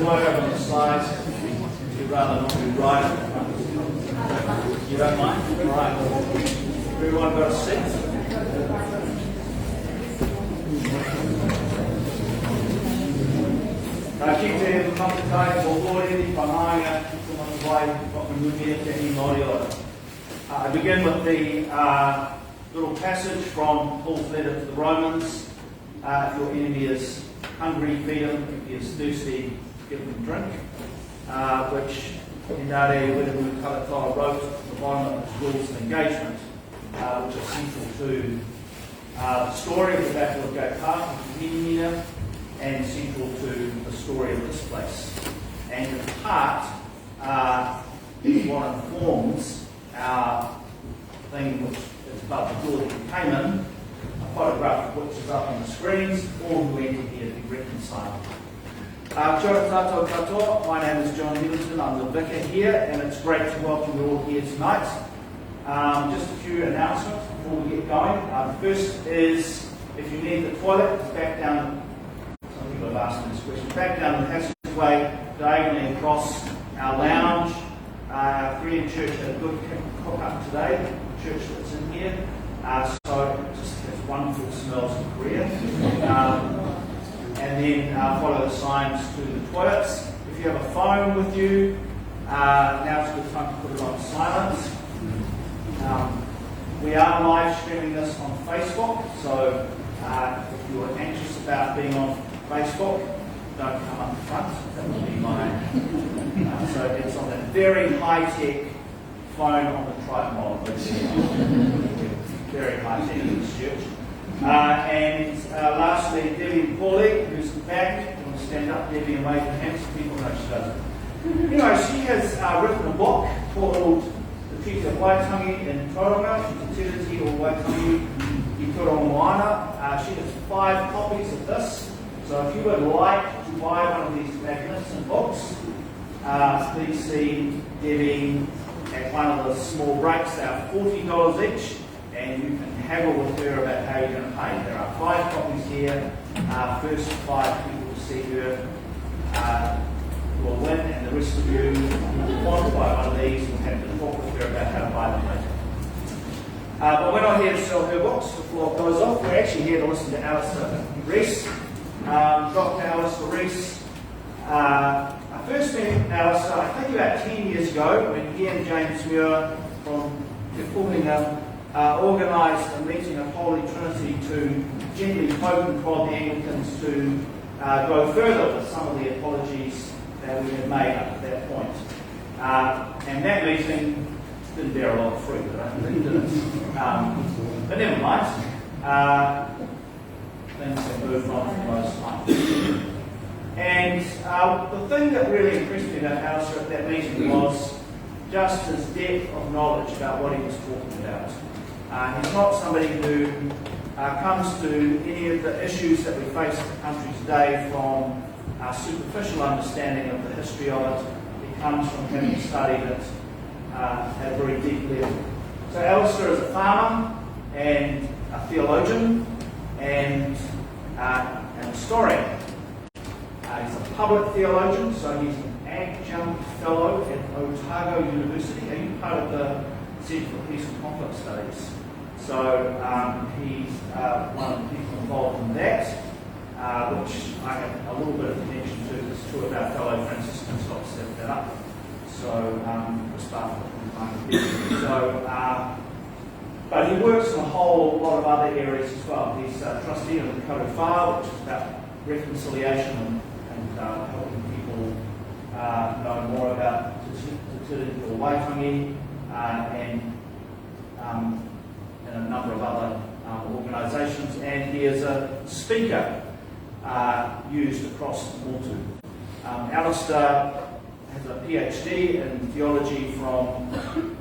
work over the slides. You'd rather not be right at the front. You don't mind? All right. Everyone got a seat? Ki te matakai o ore ni whanaia ki te matawai whakanungia te inorio. I begin with the little passage from Paul's letter to the Romans. If your enemy is hungry, feed him. If he is thirsty, give him drink. Which Inare Widamu Kalatoa wrote at the bottom of his rules of engagement, which are central to the story of the Battle of Gate Pā-Pukehinahina and central to the story of this place. And in part, what informs our thing which is about the door that we came in, a photograph of which is up on the screens, all who enter here to be reconciled. Kia ora Tatau katoa, my name is John Middleton, I'm the vicar here, and it's great to welcome you all here tonight. Just a few announcements before we get going. The first is, if you need the toilet, it's back down, some people have asked me this question, back down the passageway, diagonally across our lounge. Our Korean church had a good cook-up today, the church that's in here, so it just has wonderful smells of Korea. And then follow the signs to the toilets. If you have a phone with you, now's a good time to put it on silence. We are live streaming this on Facebook, so if you're anxious about being on Facebook, don't come up front. That will be mine. So it's on that very high-tech phone on the tripod. Very high-tech in this church. And lastly, Debbie Pauly, who's the back. You want to stand up, Debbie, and wave your hands to people? No, she doesn't. Anyway, she has written a book called The Treaty of Waitangi in Tauranga, Te Tiriti or Waitangi I Moana. She has 5 copies of this. So if you would like to buy one of these magnificent books, please see Debbie at one of the small breaks. They are $40 each. And you can haggle with her about how you're going to pay. There are 5 copies here. First 5 people to see her will win, and the rest of you who want to buy one of these will have to talk with her about how to buy them later. But we're not here to sell her books before it goes off. We're actually here to listen to Alistair Reese. Dr. Alistair Reese. I first met Alistair, I think about 10 years ago, when he and James Muir from Te Pounamu organised a meeting of Holy Trinity to gently poke and prod the Anglicans to go further with some of the apologies that we had made up to that point. And that meeting didn't bear a lot of fruit, I don't think, did it? But never mind. Things have moved on for most time. And the thing that really impressed me about Alistair at that meeting was just his depth of knowledge about what he was talking about. He's not somebody who comes to any of the issues that we face in the country today from a superficial understanding of the history of it. He comes from having studied it at a very deep level. So Alistair is a farmer and a theologian and a historian. He's a public theologian, so he's an adjunct fellow at Otago University. Are you part of the Centre for Peace and Conflict Studies? So he's one of the people involved in that, which I have a little bit of connection to. There's 2 of our fellow Franciscans got set that up. So we're starting but he works in a whole lot of other areas as well. He's a trustee of the Karuwha, which is about reconciliation and helping people know more about Te Tiriti or Waitangi and a number of other organisations. And he is a speaker used across the Motu. Alistair has a PhD in theology from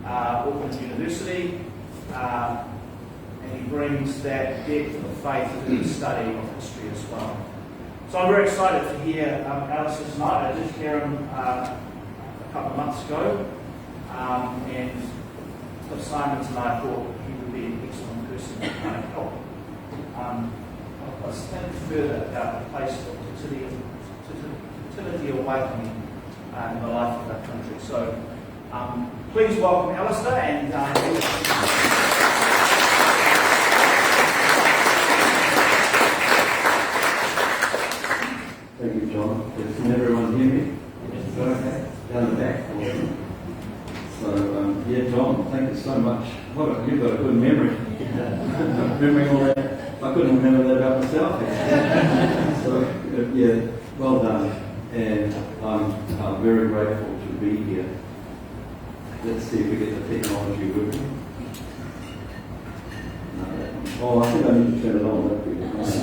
Auckland University, and he brings that depth of faith to the study of history as well. So I'm very excited to hear Alistair tonight. I did hear him a couple of months ago, and Simon and I thought he would be an excellent person to kind of help us think further about the place of Te Treaty of Waitangi in the life of our country. So please welcome Alistair and Thank you, John. Can everyone hear me? Yes. Okay. Down the back. So, yeah, John, thank you so much. You've got a good memory. Remembering all that. I couldn't remember that about myself. So, yeah, well done. And I'm very grateful to be here. Let's see if we get the technology working. Oh, I think I need to turn it on. That'd be nice.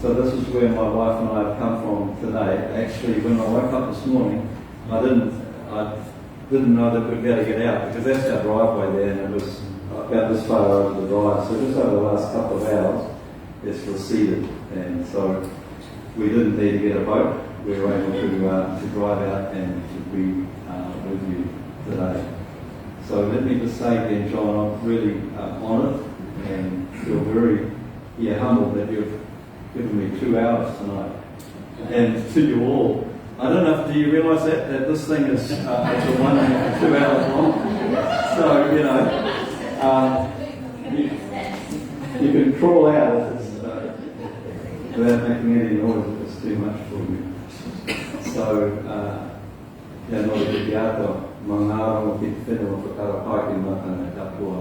So this is where my wife and I have come from today. Actually, when I woke up this morning, I didn't know that we'd be able to get out because that's our driveway there, and it was about this far over the drive. So just over the last couple of hours, it's receded, and so we didn't need to get a boat. We were able to drive out and to be with you today. So let me just say again, John, I'm really honoured and feel very humbled that you've given me 2 hours tonight. And to you all, I don't know, do you realise that this thing is it's a 1 and 2 hours long? So, you can crawl out if it's, without making any noise if it's too much for you. So, no te kiata, mangara ki te whenua whakara pai ki matana katoa.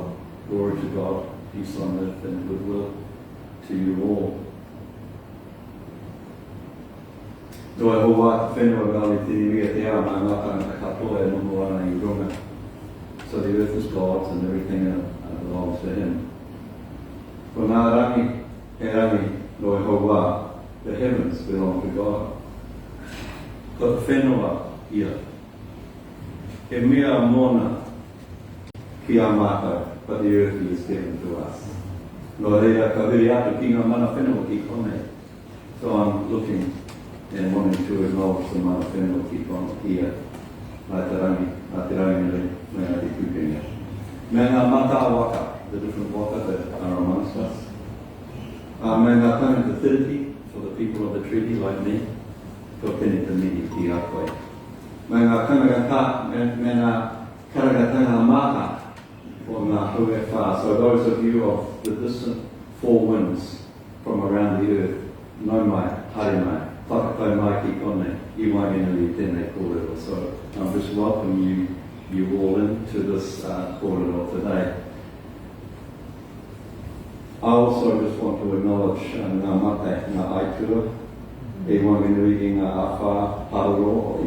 Glory to God, peace on earth and goodwill to you all. No e hoa te whenua ngāni te ringia te ao mā matana katoa e noho ana I runga. So the earth is God's and everything in it belongs to Him. For ngā rangi, e rangi no e hoa, the heavens belong to God. Ko te whenua ia. E mea mona ki a mātou, but the earth is given to us. No reira ka huri atu ki ngā mana whenua ki kone. So I'm looking and wanting to acknowledge the mana whenua ki kone ia. Nā te rangi me ngā te kukenga. Me ngā mata waka, the different waka that are amongst us. Me ngā tangata Te Tiriti, for the people of the treaty like me. Ko tēne te mihi ki a koe. Me ngā kangata, me ngā karangatanga maha for ngā hue whā. So those of you of the distant four winds from around the earth, no mai, haere mai, whakatau mai ki kone, I wāngenui tēnei kōrero. So I'll just welcome you all into this kōrero today. I also just want to acknowledge ngā mate, ngā aitua, e wāngenui I ngā awha pararo I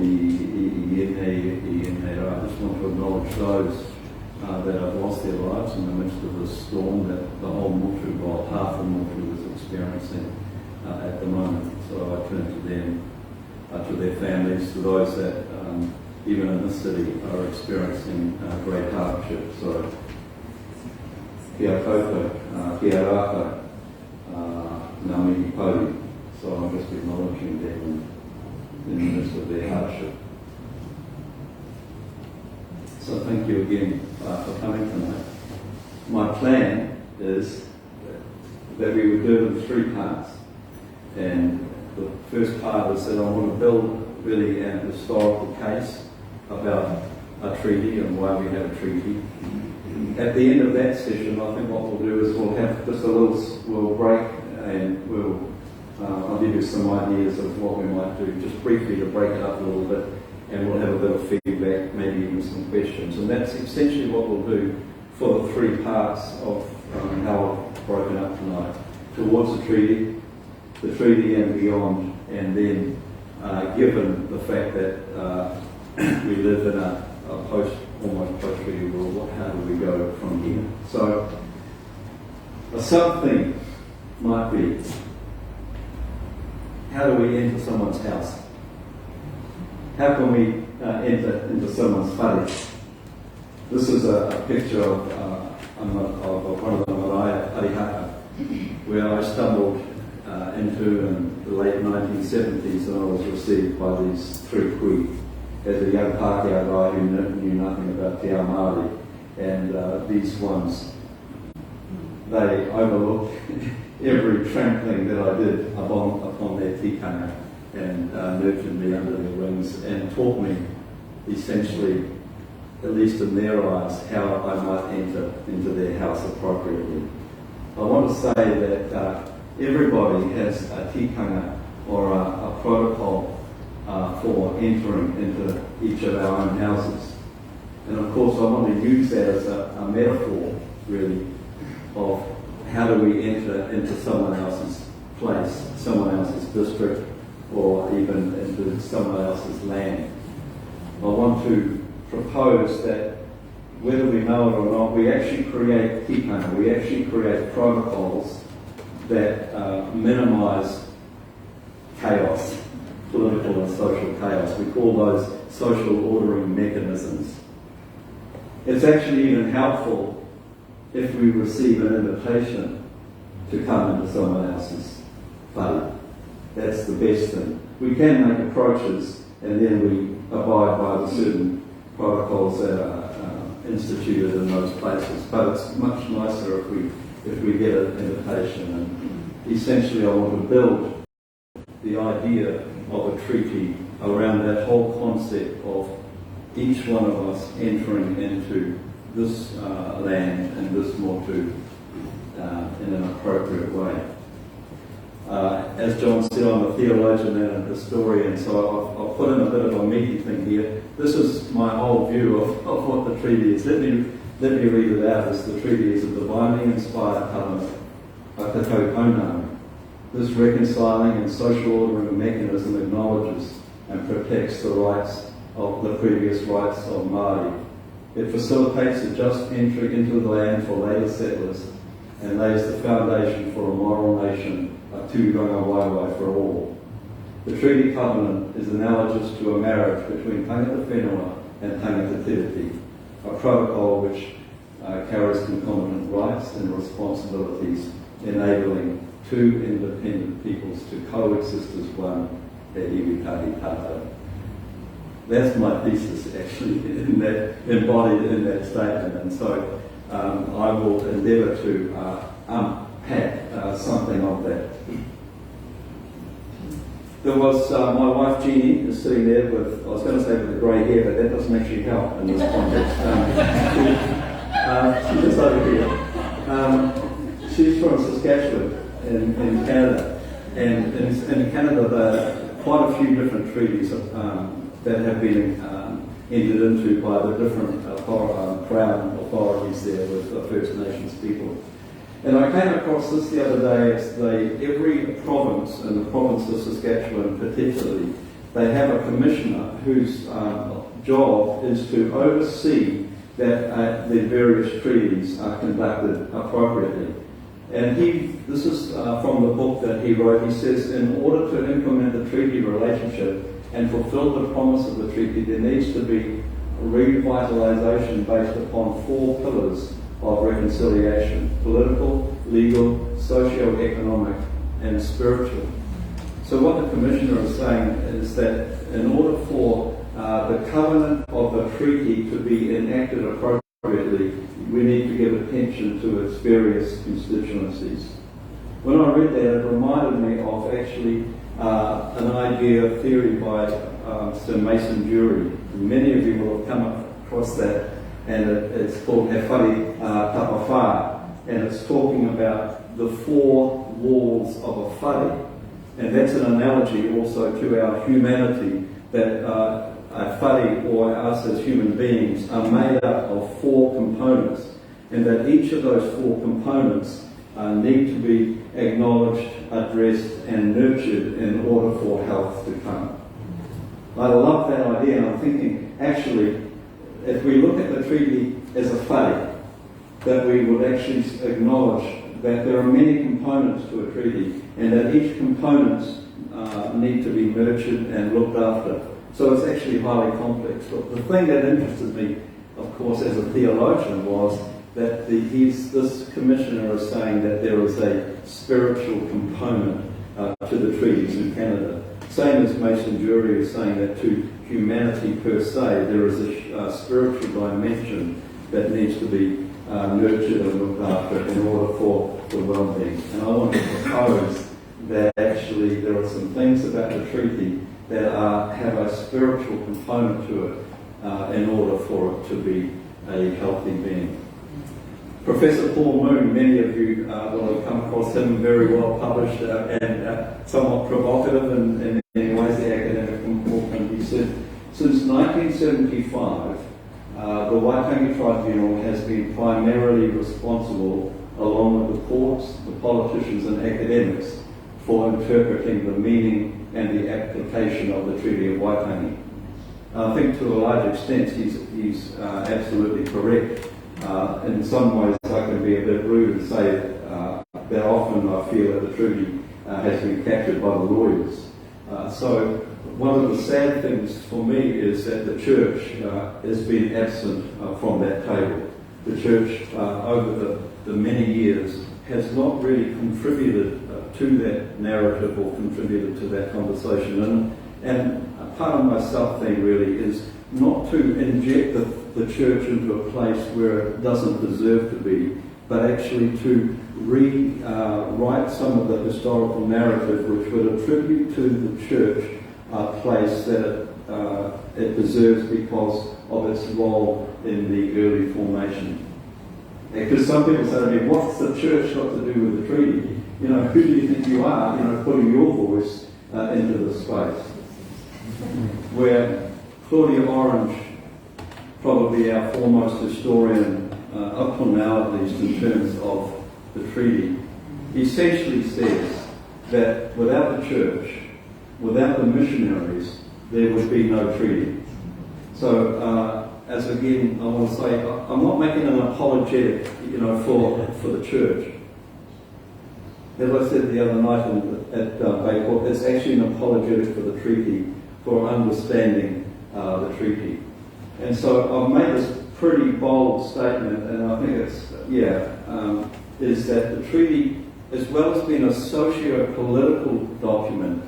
ēnei rā. I just want to acknowledge those that have lost their lives in the midst of this storm that the whole Motu, well, half of Motu is experiencing at the moment. So I turn to them, to their families, to those that even in this city are experiencing great hardship. So kia koutou, kia raka, ngā mihi pauri. So I'm just acknowledging them in the midst of their hardship. So thank you again for coming tonight. My plan is that we would do it in 3 parts. And the first part is that I want to build really an historical case about a treaty and why we have a treaty. At the end of that session, I think what we'll do is we'll have just we'll break and I'll give you some ideas of what we might do, just briefly to break it up a little bit, and we'll have a bit of feedback, maybe even some questions. And that's essentially what we'll do for the 3 parts of how I've broken up tonight. Towards the treaty and beyond, and then given the fact that we live in a almost post-treaty world, how do we go from here? So a sub-theme might be, how do we enter someone's house? How can we enter into someone's whare? This is a picture of one of the marae, Parihaka, where I stumbled into in the late 1970s, and I was received by these three kui as a young Pākehā guy who knew nothing about Te Ao Māori. And these ones, they overlooked every trampling that I did upon their tikanga and nurtured me under their wings and taught me essentially, at least in their eyes, how I might enter into their house appropriately. I want to say that everybody has a tikanga or a protocol for entering into each of our own houses. And of course I want to use that as a metaphor, really, of how do we enter into someone else's place, someone else's district, or even into someone else's land. I want to propose that whether we know it or not, we actually create tikanga, we actually create protocols that minimise chaos, political and social chaos. We call those social ordering mechanisms. It's actually even helpful if we receive an invitation to come into someone else's whare. That's the best thing. We can make approaches and then we abide by the certain protocols that are instituted in those places. But it's much nicer if we get an invitation. And essentially I want to build the idea of a treaty around that whole concept of each one of us entering into this land and this motu in an appropriate way. As John said, I'm a theologian and a historian, so I'll put in a bit of a meaty thing here. This is my whole view of what the treaty is. Let me read it out. As the treaty is a divinely inspired covenant by Tatau Pounamu. This reconciling and social ordering mechanism acknowledges and protects the rights of the previous rights of Māori. It facilitates a just entry into the land for later settlers and lays the foundation for a moral nation, a tūranga waiwai for all. The treaty covenant is analogous to a marriage between tangata whenua and tangata tiriti, a protocol which carries concomitant rights and responsibilities, enabling two independent peoples to coexist as one, te iwi tahi tātou. That's my thesis, actually, embodied in that statement, and so I will endeavour to unpack something of that. There was my wife Jeannie is sitting there with, I was going to say with the grey hair, but that doesn't actually help in this context. She's just over here. She's from Saskatchewan in Canada, and in Canada there are quite a few different treaties that have been entered into by the different Crown authorities there with the First Nations people. And I came across this the other day as every province, and the province of Saskatchewan particularly, they have a commissioner whose job is to oversee that the various treaties are conducted appropriately. And this is from the book that he wrote. He says, in order to implement the treaty relationship and fulfill the promise of the treaty, there needs to be revitalisation based upon 4 pillars of reconciliation: political, legal, socio-economic and spiritual. So what the Commissioner is saying is that in order for the covenant of the treaty to be enacted appropriately, we need to give attention to its various constituencies. When I read that, it reminded me of actually an idea, a theory by Sir Mason Dury. Many of you will have come across that, and it's called He Whare Tapawhā, and it's talking about the 4 walls of a whare. And that's an analogy also to our humanity, that a whare, or us as human beings, are made up of 4 components, and that each of those 4 components need to be acknowledged, addressed and nurtured in order for health to come. I love that idea, and I'm thinking, actually, if we look at the treaty as a whare, that we would actually acknowledge that there are many components to a treaty, and that each component need to be nurtured and looked after. So it's actually highly complex. But the thing that interested me, of course, as a theologian, was that this commissioner is saying that there is a spiritual component to the treaties in Canada. Same as Mason Jury is saying that to humanity per se, there is a spiritual dimension that needs to be nurtured and looked after in order for the well-being. And I want to propose that actually there are some things about the treaty that have a spiritual component to it in order for it to be a healthy being. Professor Paul Moon, many of you will have come across him, very well published and somewhat provocative in many ways, the academic important. He said, since 1975, the Waitangi Tribunal has been primarily responsible, along with the courts, the politicians and academics, for interpreting the meaning and the application of the Treaty of Waitangi. I think to a large extent he's absolutely correct. In some ways I can be a bit rude and say that often I feel that the treaty has been captured by the lawyers. So one of the sad things for me is that the church has been absent from that table. The church over the many years has not really contributed to that narrative or contributed to that conversation. And part of my self-thing really is not to inject the church into a place where it doesn't deserve to be, but actually to rewrite some of the historical narrative which would attribute to the church a place that it deserves because of its role in the early formation. Because some people say to me, what's the church got to do with the treaty? You know, who do you think you are, putting your voice into the space? Where Claudia Orange, probably our foremost historian, up till now at least in terms of the treaty, essentially says that without the church, without the missionaries, there would be no treaty. So, as again, I want to say, I'm not making an apologetic, for the church. As I said the other night at Bayport, it's actually an apologetic for the treaty, for understanding the treaty. And so I've made this pretty bold statement, and I think it's, is that the treaty, as well as being a socio-political document,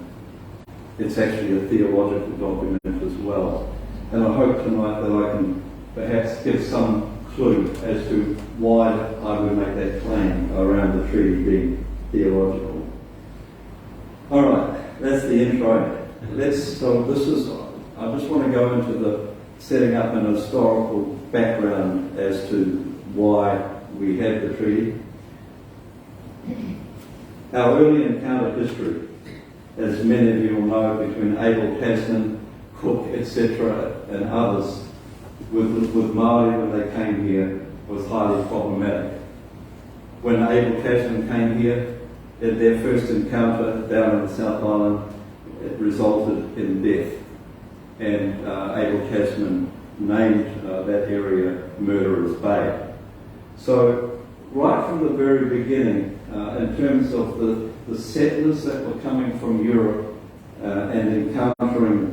it's actually a theological document as well. And I hope tonight that I can perhaps give some clue as to why I would make that claim around the treaty being theological. All right, that's the intro. I just want to go into the setting up an historical background as to why we have the treaty. Our early encounter history, as many of you will know, between Abel Tasman, Cook, etc., and others, with Māori when they came here, was highly problematic. When Abel Tasman came here, at their first encounter down in the South Island, it resulted in death. And Abel Tasman named that area Murderer's Bay. So right from the very beginning, in terms of the settlers that were coming from Europe and encountering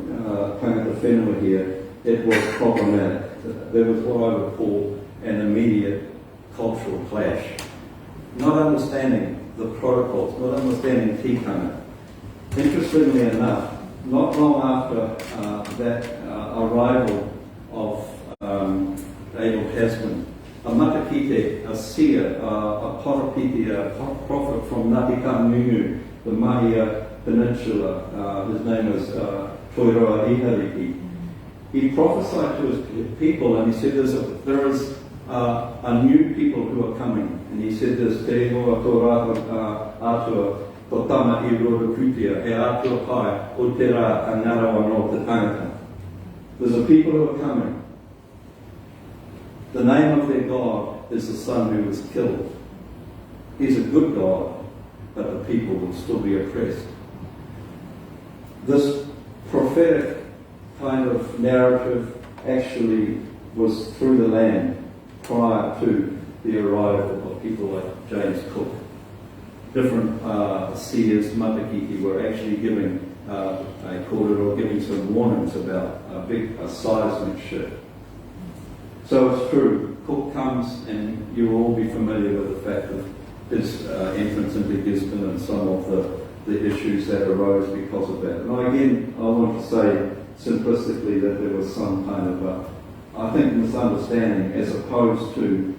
tangata whenua here, it was problematic. There was what I would call an immediate cultural clash. Not understanding the protocols, not understanding tikanga. Interestingly enough, not long after that arrival of Abel Tasman, a matakite, a seer, a porapiti, a prophet from Ngāti Kaununu, the Mahia Peninsula, his name is Toiroa Ihariki. He prophesied to his people and he said there is a new people who are coming. And he said there's te ingoa tō rātou atua ko tama I rorokutia, he atua pai o te rā a ngarawa no te tangata. There's a people who are coming. The name of their God is the son who was killed. He's a good God, but the people will still be oppressed. This prophetic kind of narrative actually was through the land prior to the arrival of people like James Cook. Different seers, matakiki, were actually giving a kōrero, giving some warnings about a seismic shift. So it's true, Cook comes, and you will all be familiar with the fact of his entrance into Gisborne and some of the issues that arose because of that. And again, I want to say simplistically that there was some kind of I think misunderstanding as opposed to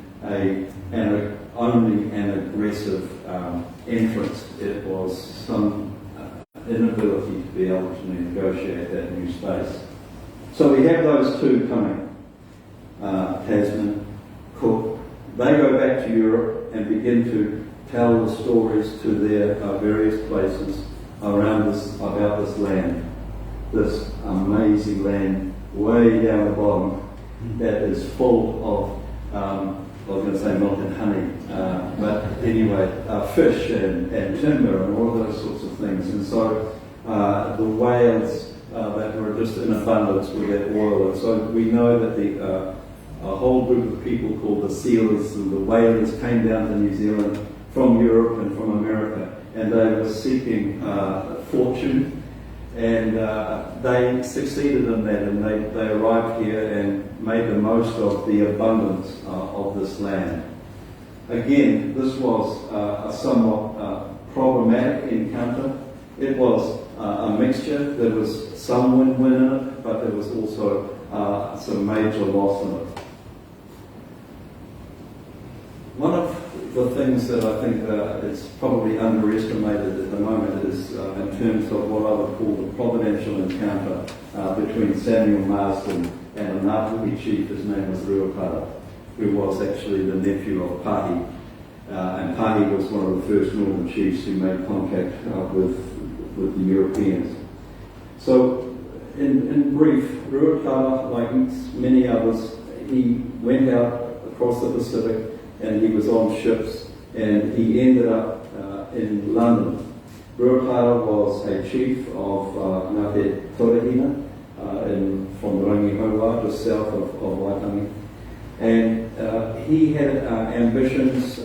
only an aggressive entrance. It was some inability to be able to negotiate that new space. So we have those two coming, Tasman, Cook. They go back to Europe and begin to tell the stories to their various places around about this land, this amazing land way down the bottom that is full of, I was going to say milk and honey, but anyway, fish and timber and all those sorts of things. And so the whales that were just in abundance with that oil. And so we know that a whole group of people called the sealers and the whalers came down to New Zealand from Europe and from America, and they were seeking fortune. And they succeeded in that, and they arrived here and made the most of the abundance of this land. Again, this was a somewhat problematic encounter. It was a mixture. There was some win-win in it, but there was also some major loss in it. One of the things that I think is probably underestimated at the moment is in terms of what I would call the providential encounter between Samuel Marsden and a Ngāpuhi chief. His name was Ruakara, who was actually the nephew of Pahi. And Pahi was one of the first northern chiefs who made contact with the Europeans. So, in brief, Ruakara, like many others, he went out across the Pacific and he was on ships, and he ended up in London. Ruakara was a chief of Ngāti Torehina from Rangihaua, just south of Waitangi. And he had ambitions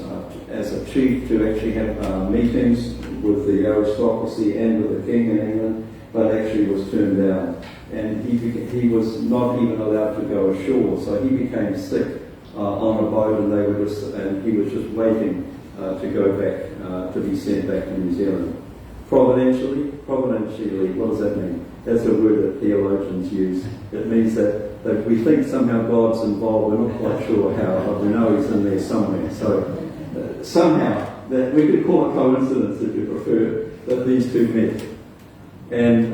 as a chief to actually have meetings with the aristocracy and with the king in England, but actually was turned down. And he was not even allowed to go ashore, so he became sick on a boat, and he was just waiting to go back, to be sent back to New Zealand. Providentially, what does that mean? That's a word that theologians use. It means that we think somehow God's involved. We're not quite sure how, but we know He's in there somewhere. So somehow, that we could call it coincidence, if you prefer, that these two met. And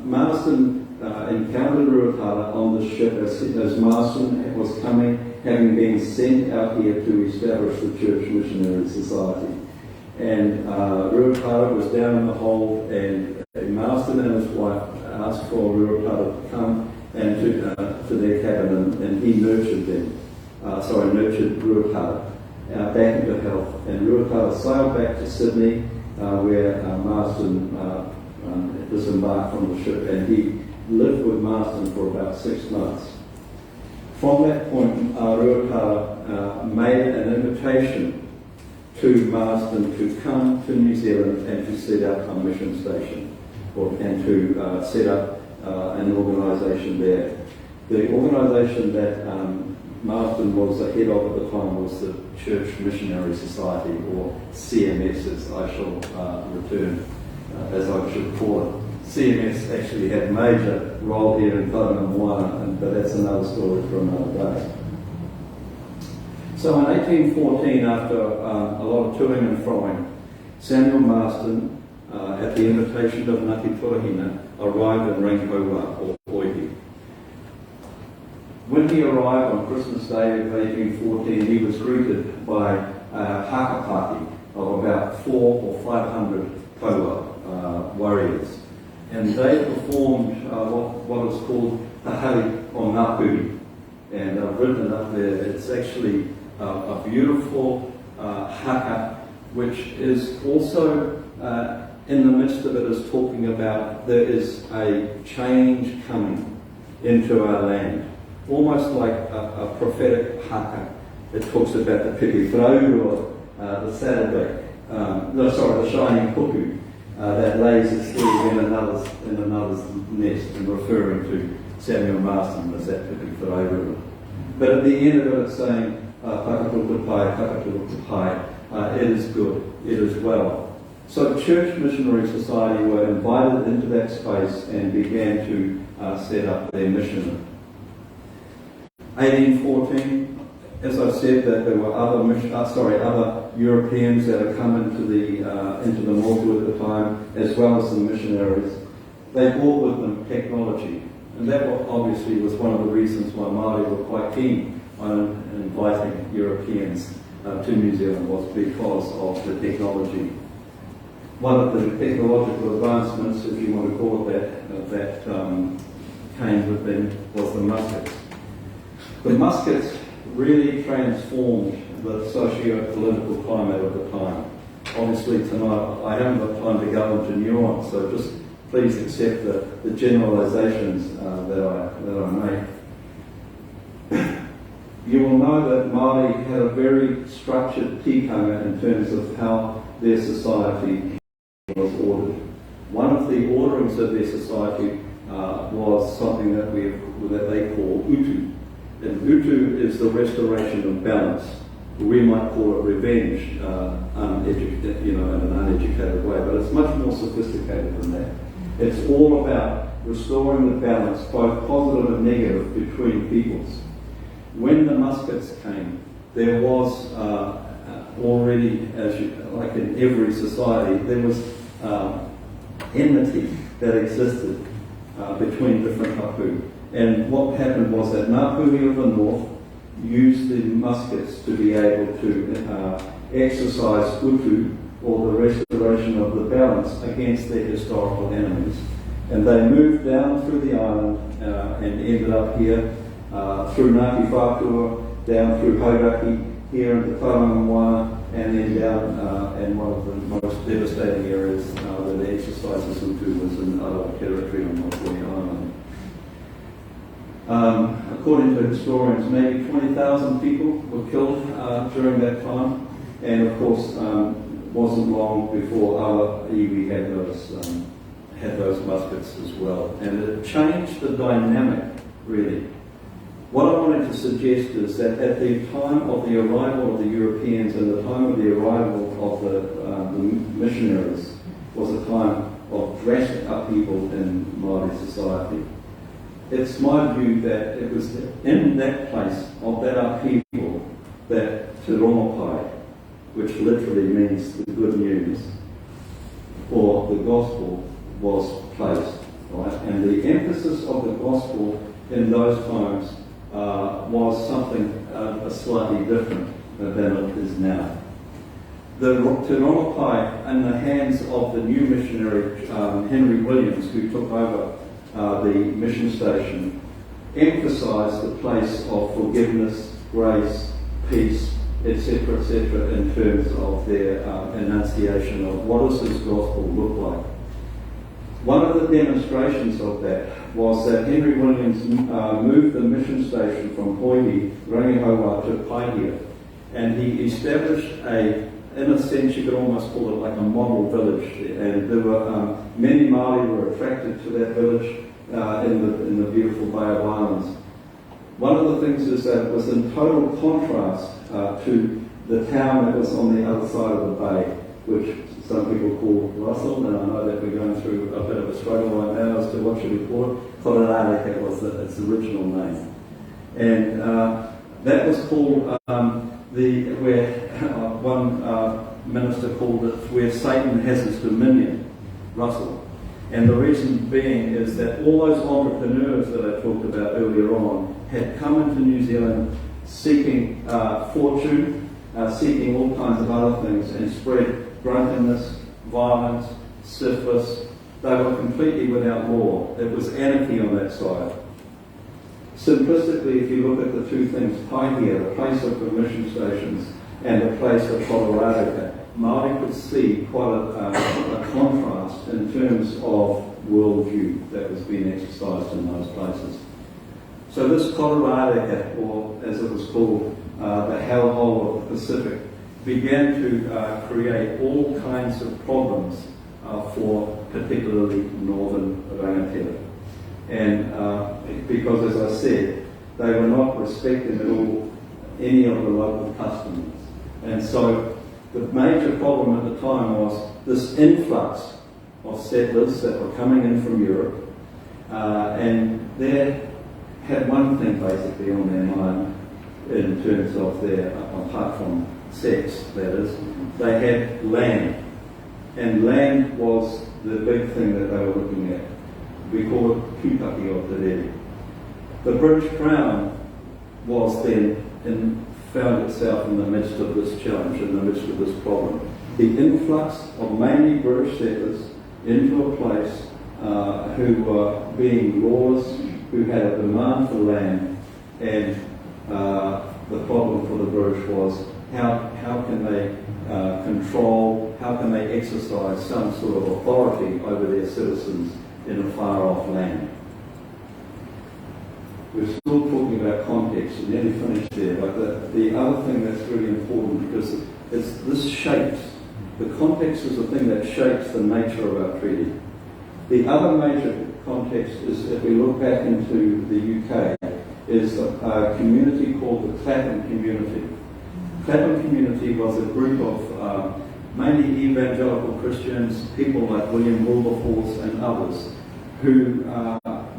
Marsden encountered Ruakara on the ship as Marsden was coming, having been sent out here to establish the Church Missionary Society. And Ruakara was down in the hold, and Marsden and his wife asked for Ruakara to come and to their cabin, and he nurtured them. Nurtured Ruakara back into health. And Ruakara sailed back to Sydney, where Marsden disembarked from the ship, and he lived with Marsden for about 6 months. From that point, Ruakara made an invitation to Marsden to come to New Zealand and to set up a mission station, and to set up an organisation there. The organisation that Marsden was the head of at the time was the Church Missionary Society, or CMS, as I shall return, as I should call it. CMS actually had a major role here in Pounamu, but that's another story for another day. So in 1814, after a lot of toing and froing, Samuel Marsden, at the invitation of Ngāti Torehina, arrived in Rangihaua, or Oihi. When he arrived on Christmas Day of 1814, he was greeted by a haka party of about 400 or 500 taua warriors. And they performed what is called Tahari o Ngāpuhi. And I've written it up there. It's actually a beautiful haka, which is also in the midst of it is talking about there is a change coming into our land. Almost like a prophetic haka. It talks about the piki wharaurua, the saddleback, the shining puku, that lays its egg in another's nest, and referring to Samuel Marsden as that piki wharaurua. But at the end of it, it's saying, it is good, it is well. So Church Missionary Society were invited into that space and began to set up their mission. 1814, as I said, that there were other Europeans that had come into the Motu at the time, as well as the missionaries. They brought with them technology, and that obviously was one of the reasons why Māori were quite keen on inviting Europeans to New Zealand, was because of the technology. One of the technological advancements, if you want to call it that came with them was the muskets. The muskets really transformed the socio-political climate of the time. Obviously tonight I haven't got time to go into nuance, so just please accept the generalisations that I make. You will know that Māori had a very structured tikanga in terms of how their society was ordered. One of the orderings of their society was something that they call utu. And utu is the restoration of balance. We might call it revenge, in an uneducated way, but it's much more sophisticated than that. It's all about restoring the balance, both positive and negative, between peoples. When the muskets came, there was already, like in every society, there was enmity that existed between different hapu. And what happened was that Ngāpuhi of the North used the muskets to be able to exercise utu, or the restoration of the balance, against their historical enemies. And they moved down through the island and ended up here, through Ngāti Whātua, down through Hauraki, here in the Tauranga, and then down, and one of the most devastating areas where the exercises utu was in Arawa territory on Motuai Island. According to historians, maybe 20,000 people were killed during that time, and of course, wasn't long before our iwi had those muskets as well, and it changed the dynamic really. What I wanted to suggest is that at the time of the arrival of the Europeans and the time of the arrival of the missionaries was a time of drastic upheaval in Māori society. It's my view that it was in that place of that upheaval that Te Rongopai, which literally means the good news, or the gospel, was placed. Right? And the emphasis of the gospel in those times was something slightly different than it is now. The Te Rongopai, in the hands of the new missionary Henry Williams, who took over the mission station, emphasised the place of forgiveness, grace, peace, etc., in terms of their enunciation of what does this gospel look like. One of the demonstrations of that was that Henry Williams moved the mission station from Hoihi, Rangihaua, to Paihia, and he established in a sense you could almost call it like a model village, and there were many Māori were attracted to that village in the beautiful Bay of Islands. One of the things is that it was in total contrast to the town that was on the other side of the bay, which some people call Russell, and I know that we're going through a bit of a struggle right now as to what should we call it. Kororareka was its original name. And that was called where one minister called it where Satan has his dominion, Russell. And the reason being is that all those entrepreneurs that I talked about earlier on had come into New Zealand seeking fortune, seeking all kinds of other things, and spread drunkenness, violence, syphilis. They were completely without law. It was anarchy on that side. Simplistically, if you look at the two things, Paihia, the place of the mission stations, and the place of Kororareka, Māori could see quite a contrast in terms of worldview that was being exercised in those places. So this Kororareka, or as it was called, the hellhole of the Pacific, began to create all kinds of problems for particularly northern rangatira. And because, as I said, they were not respecting at all any of the local customs. And so The major problem at the time was this influx of settlers that were coming in from Europe, and they had one thing basically on their mind in terms of their, apart from sex, that is, they had land. And land was the big thing that they were looking at. We call it Pūtaki o Te Rere. The British Crown was then found itself in the midst of this challenge, in the midst of this problem. The influx of mainly British settlers into a place who were being lawless, who had a demand for land, and the problem for the British was how can they control, how can they exercise some sort of authority over their citizens in a far-off land. We're still talking about context, we're nearly finished there, but the other thing that's really important, because this shapes, the context is the thing that shapes the nature of our treaty. The other major context is, if we look back into the UK, is a community called the Clapham community. Clapham community was a group of mainly evangelical Christians, people like William Wilberforce and others, who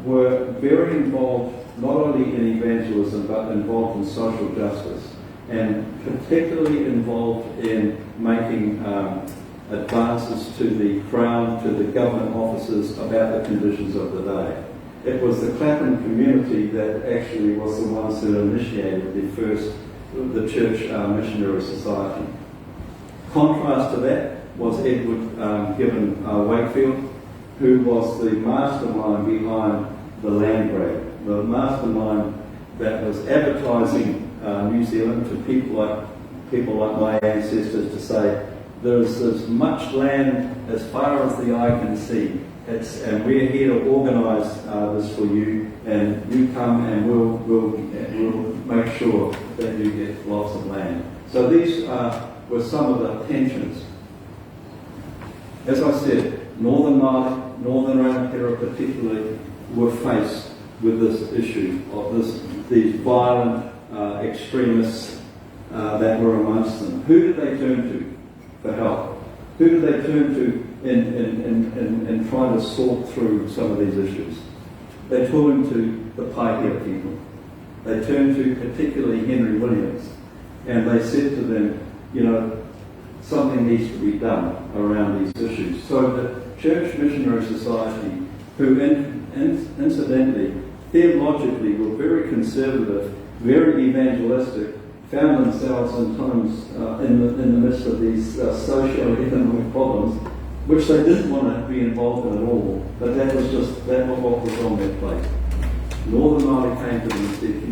were very involved not only in evangelism but involved in social justice, and particularly involved in making advances to the Crown, to the government officers about the conditions of the day. It was the Clapham community that actually was the ones that initiated the Church Missionary Society. Contrast to that was Edward Gibbon Wakefield, who was the mastermind behind the land grab, the mastermind that was advertising New Zealand to people like my ancestors to say, there's as much land as far as the eye can see. And we're here to organise this for you, and you come and we'll make sure that you get lots of land. So these were some of the tensions. As I said, Northern Māori, Northern Rangatira particularly, were faced with this issue of these violent extremists that were amongst them. Who did they turn to for help? Who did they turn to in trying to sort through some of these issues? They turned to the Paihia people. They turned to particularly Henry Williams, and they said to them, you know, something needs to be done around these issues. So the Church Missionary Society, who incidentally, theologically were very conservative, very evangelistic, found themselves in times in the midst of these socio-economic problems, which they didn't want to be involved in at all, but that was what was on their plate. Northern Māori came to them and said,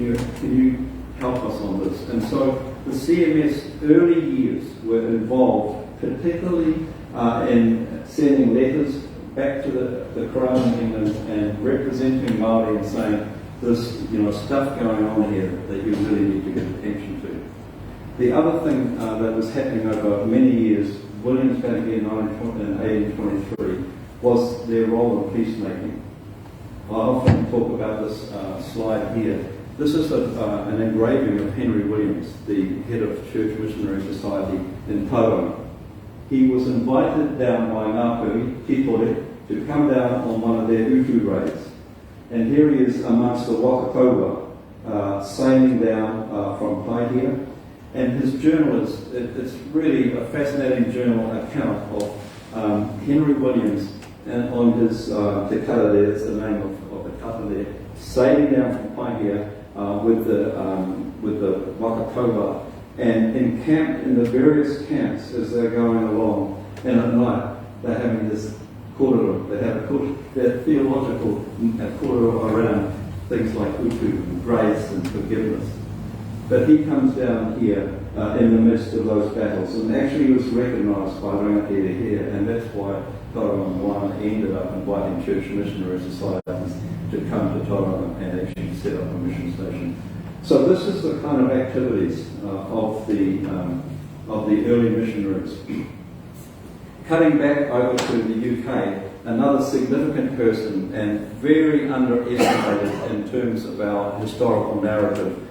can you help us on this? And so the CMS early years were involved, particularly in sending letters back to the Crown in England and representing Māori and saying, there's stuff going on here that you really need to get attention to. The other thing that was happening over many years, Williams back here in 1823, was their role in peacemaking. I often talk about this slide here. This is an engraving of Henry Williams, the head of Church Missionary Society in Tauranga. He was invited down by Ngāpuri, Kitore, to come down on one of their utu raids. And here he is amongst the Wakakoura, sailing down from Paihia. And his journal it's really a fascinating journal account of Henry Williams and on his Te Kara there, that's the name of the kata there, sailing down from Paihia with the Wakakoura and encamped in the various camps as they're going along. And at night they're having this korero. They have their theological korero around things like utu and grace and forgiveness. But he comes down here in the midst of those battles, and actually was recognised by Rangatira here, and that's why Tauranga 1 ended up inviting Church Missionary Societies to come to Tauranga and actually set up a mission station. So this is the kind of activities of the early missionaries. Cutting back over to the UK, another significant person and very underestimated in terms of our historical narrative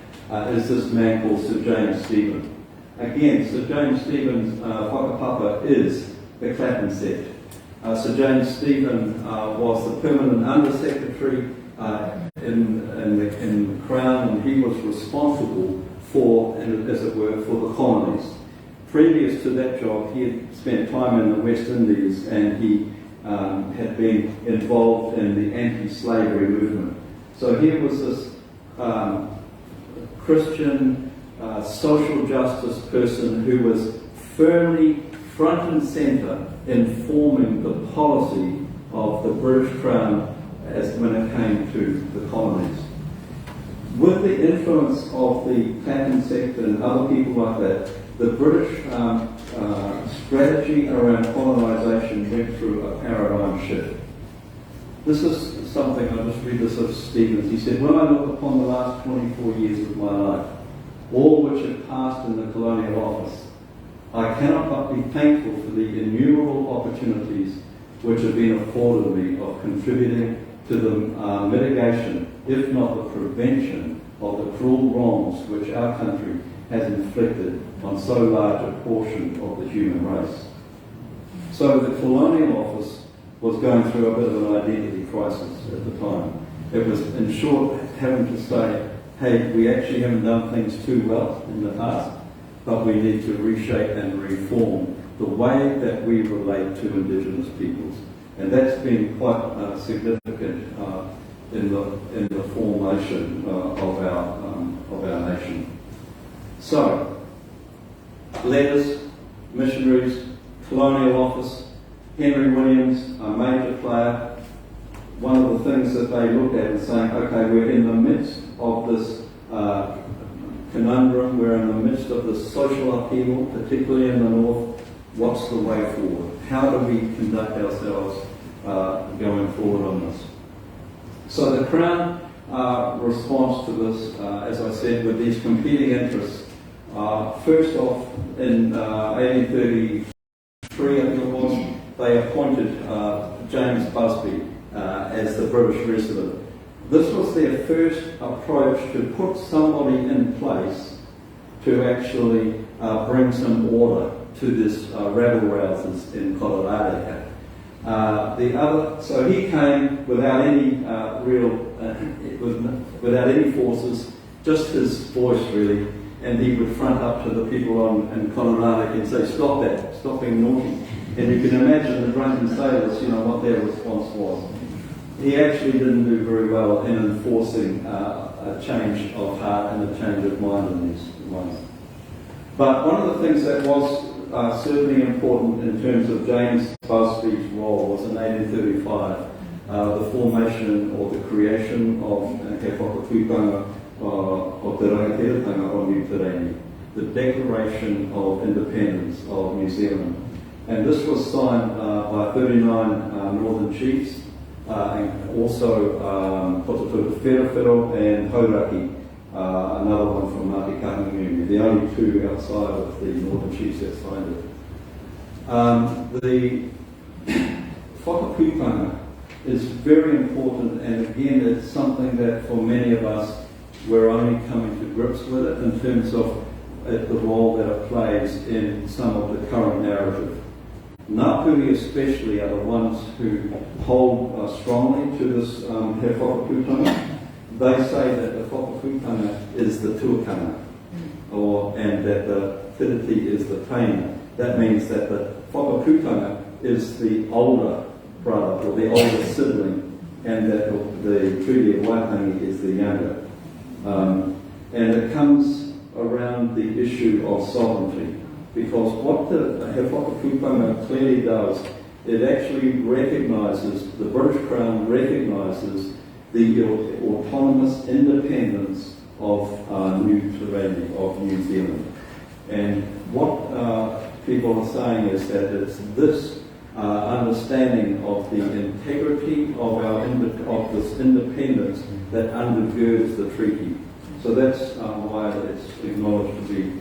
is this man called Sir James Stephen. Again, Sir James Stephen's whakapapa is the Clapham sect. Sir James Stephen was the permanent Under-Secretary in the Crown, and he was responsible for, as it were, for the colonies. Previous to that job, he had spent time in the West Indies, and he had been involved in the anti-slavery movement. So here was this Christian social justice person who was firmly front and centre in forming the policy of the British Crown as when it came to the colonies. With the influence of the Clapham sect and other people like that, the British strategy around colonisation went through a paradigm shift. This is something, I'll just read this of Stevens. He said, "When I look upon the last 24 years of my life, all which have passed in the colonial office, I cannot but be thankful for the innumerable opportunities which have been afforded me of contributing to the mitigation, if not the prevention, of the cruel wrongs which our country has inflicted on so large a portion of the human race." So the colonial office was going through a bit of an identity crisis at the time. It was, in short, having to say, hey, we actually haven't done things too well in the past, but we need to reshape and reform the way that we relate to Indigenous peoples. And that's been quite significant in the formation of our nation. So, letters, missionaries, colonial office, Henry Williams, a major player. One of the things that they looked at is saying, okay, we're in the midst of this conundrum, we're in the midst of this social upheaval, particularly in the north. What's the way forward? How do we conduct ourselves going forward on this? So the Crown responds to this, as I said, with these competing interests. First off, in 1833, I think it was, they appointed James Busby as the British resident. This was their first approach to put somebody in place to actually bring some order to this rabble-rousers in Colorado. So he came without any without any forces, just his voice really, and he would front up to the people in Colorado and say, "Stop that! Stop being naughty." And you can imagine the drunken sailors, what their response was. He actually didn't do very well in enforcing a change of heart and a change of mind in these ones. But one of the things that was certainly important in terms of James Busby's role was in 1835, the formation or the creation of He Whakaputanga o Te Rangatiratanga o New Tiriti, the Declaration of Independence of New Zealand. And this was signed by 39 Northern Chiefs, and also Pototuta Wherewhero and Hauraki, another one from Ngāti Kahungunu, the only two outside of the Northern Chiefs that signed it. The whakaputanga is very important, and again it's something that for many of us we're only coming to grips with it in terms of the role that it plays in some of the current narrative. Ngāpuhi especially are the ones who hold strongly to this he whakaputanga. They say that the whakaputanga is the tuakanga, and that the Tiriti is the taina. That means that the whakaputanga is the older brother or the older sibling, and that the Treaty of Waitangi is the younger. And it comes around the issue of sovereignty, because what the he whakaputanga clearly does, it actually recognises, the British Crown recognises the autonomous independence of New Tiriti, of New Zealand. And what people are saying is that it's this understanding of the integrity of this independence that undergirds the treaty. So that's why it's acknowledged to be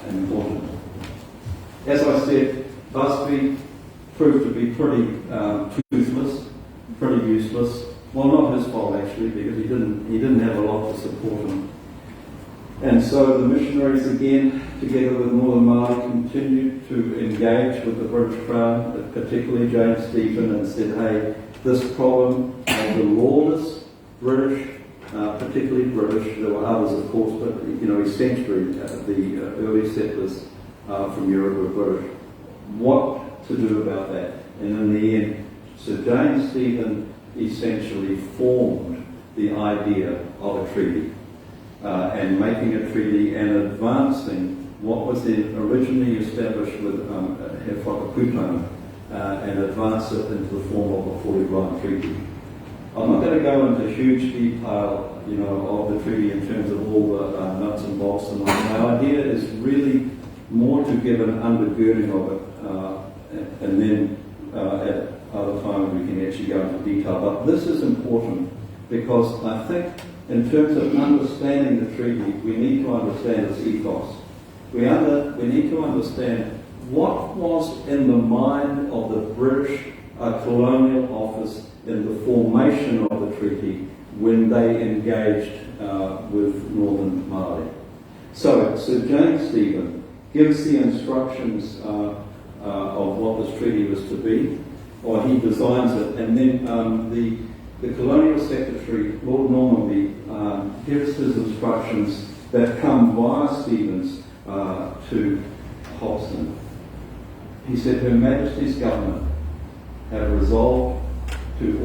important. As I said, Busby proved to be pretty toothless, pretty useless. Well, not his fault actually, because he didn't have a lot to support him. And so the missionaries again, together with Northern Māori, continued to engage with the British Crown, particularly James Stephen, and said, hey, this problem of the lawless British, particularly British, there were others of course, but essentially the early settlers from Europe were British. What to do about that? And in the end, Sir James Stephen essentially formed the idea of a treaty, and making a treaty and advancing what was then originally established with He Whakaputanga, and advance it into the form of a fully run treaty. I'm not going to go into huge detail, of the treaty in terms of all the nuts and bolts and all. My idea is really more to give an undergirding of it, and then at other times we can actually go into detail. But this is important because I think in terms of understanding the treaty, we need to understand its ethos. We need to understand what was in the mind of the British colonial office in the formation of the treaty when they engaged with Northern Māori. So Sir James Stephen gives the instructions of what this treaty was to be, or he designs it, and then the Colonial Secretary, Lord Normanby, gives his instructions that come via Stevens to Hobson. He said, Her Majesty's Government have resolved to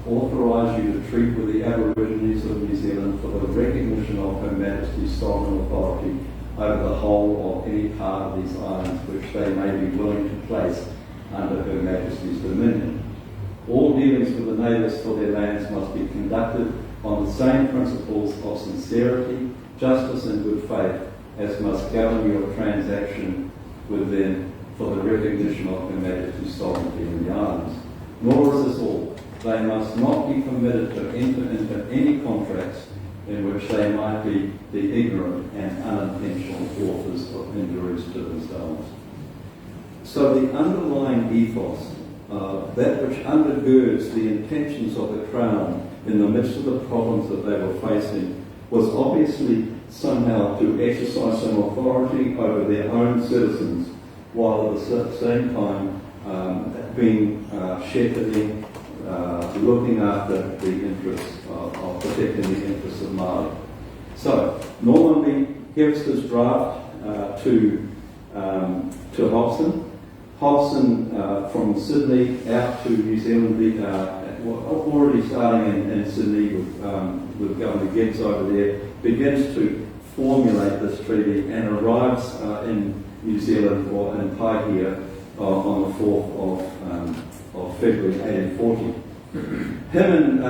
authorise you to treat with the Aborigines of New Zealand for the recognition of Her Majesty's sovereign authority over the whole of any part of these islands which they may be willing to place under Her Majesty's dominion. All dealings with the natives for their lands must be conducted on the same principles of sincerity, justice and good faith as must govern your transaction with them for the recognition of Her Majesty's sovereignty in the islands. Nor is this all. They must not be permitted to enter into any contracts in which they might be the ignorant and unintentional authors of injuries to themselves. So the underlying ethos, that which undergirds the intentions of the Crown in the midst of the problems that they were facing, was obviously somehow to exercise some authority over their own citizens, while at the same time being shepherding, looking after the interests of protecting the interests of Māori. So Normanby gives this draft to Hobson. Hobson from Sydney out to New Zealand, already starting in Sydney with Governor Gibbs over there, begins to formulate this treaty and arrives in New Zealand or in Paihia on the 4th of February 1840. Him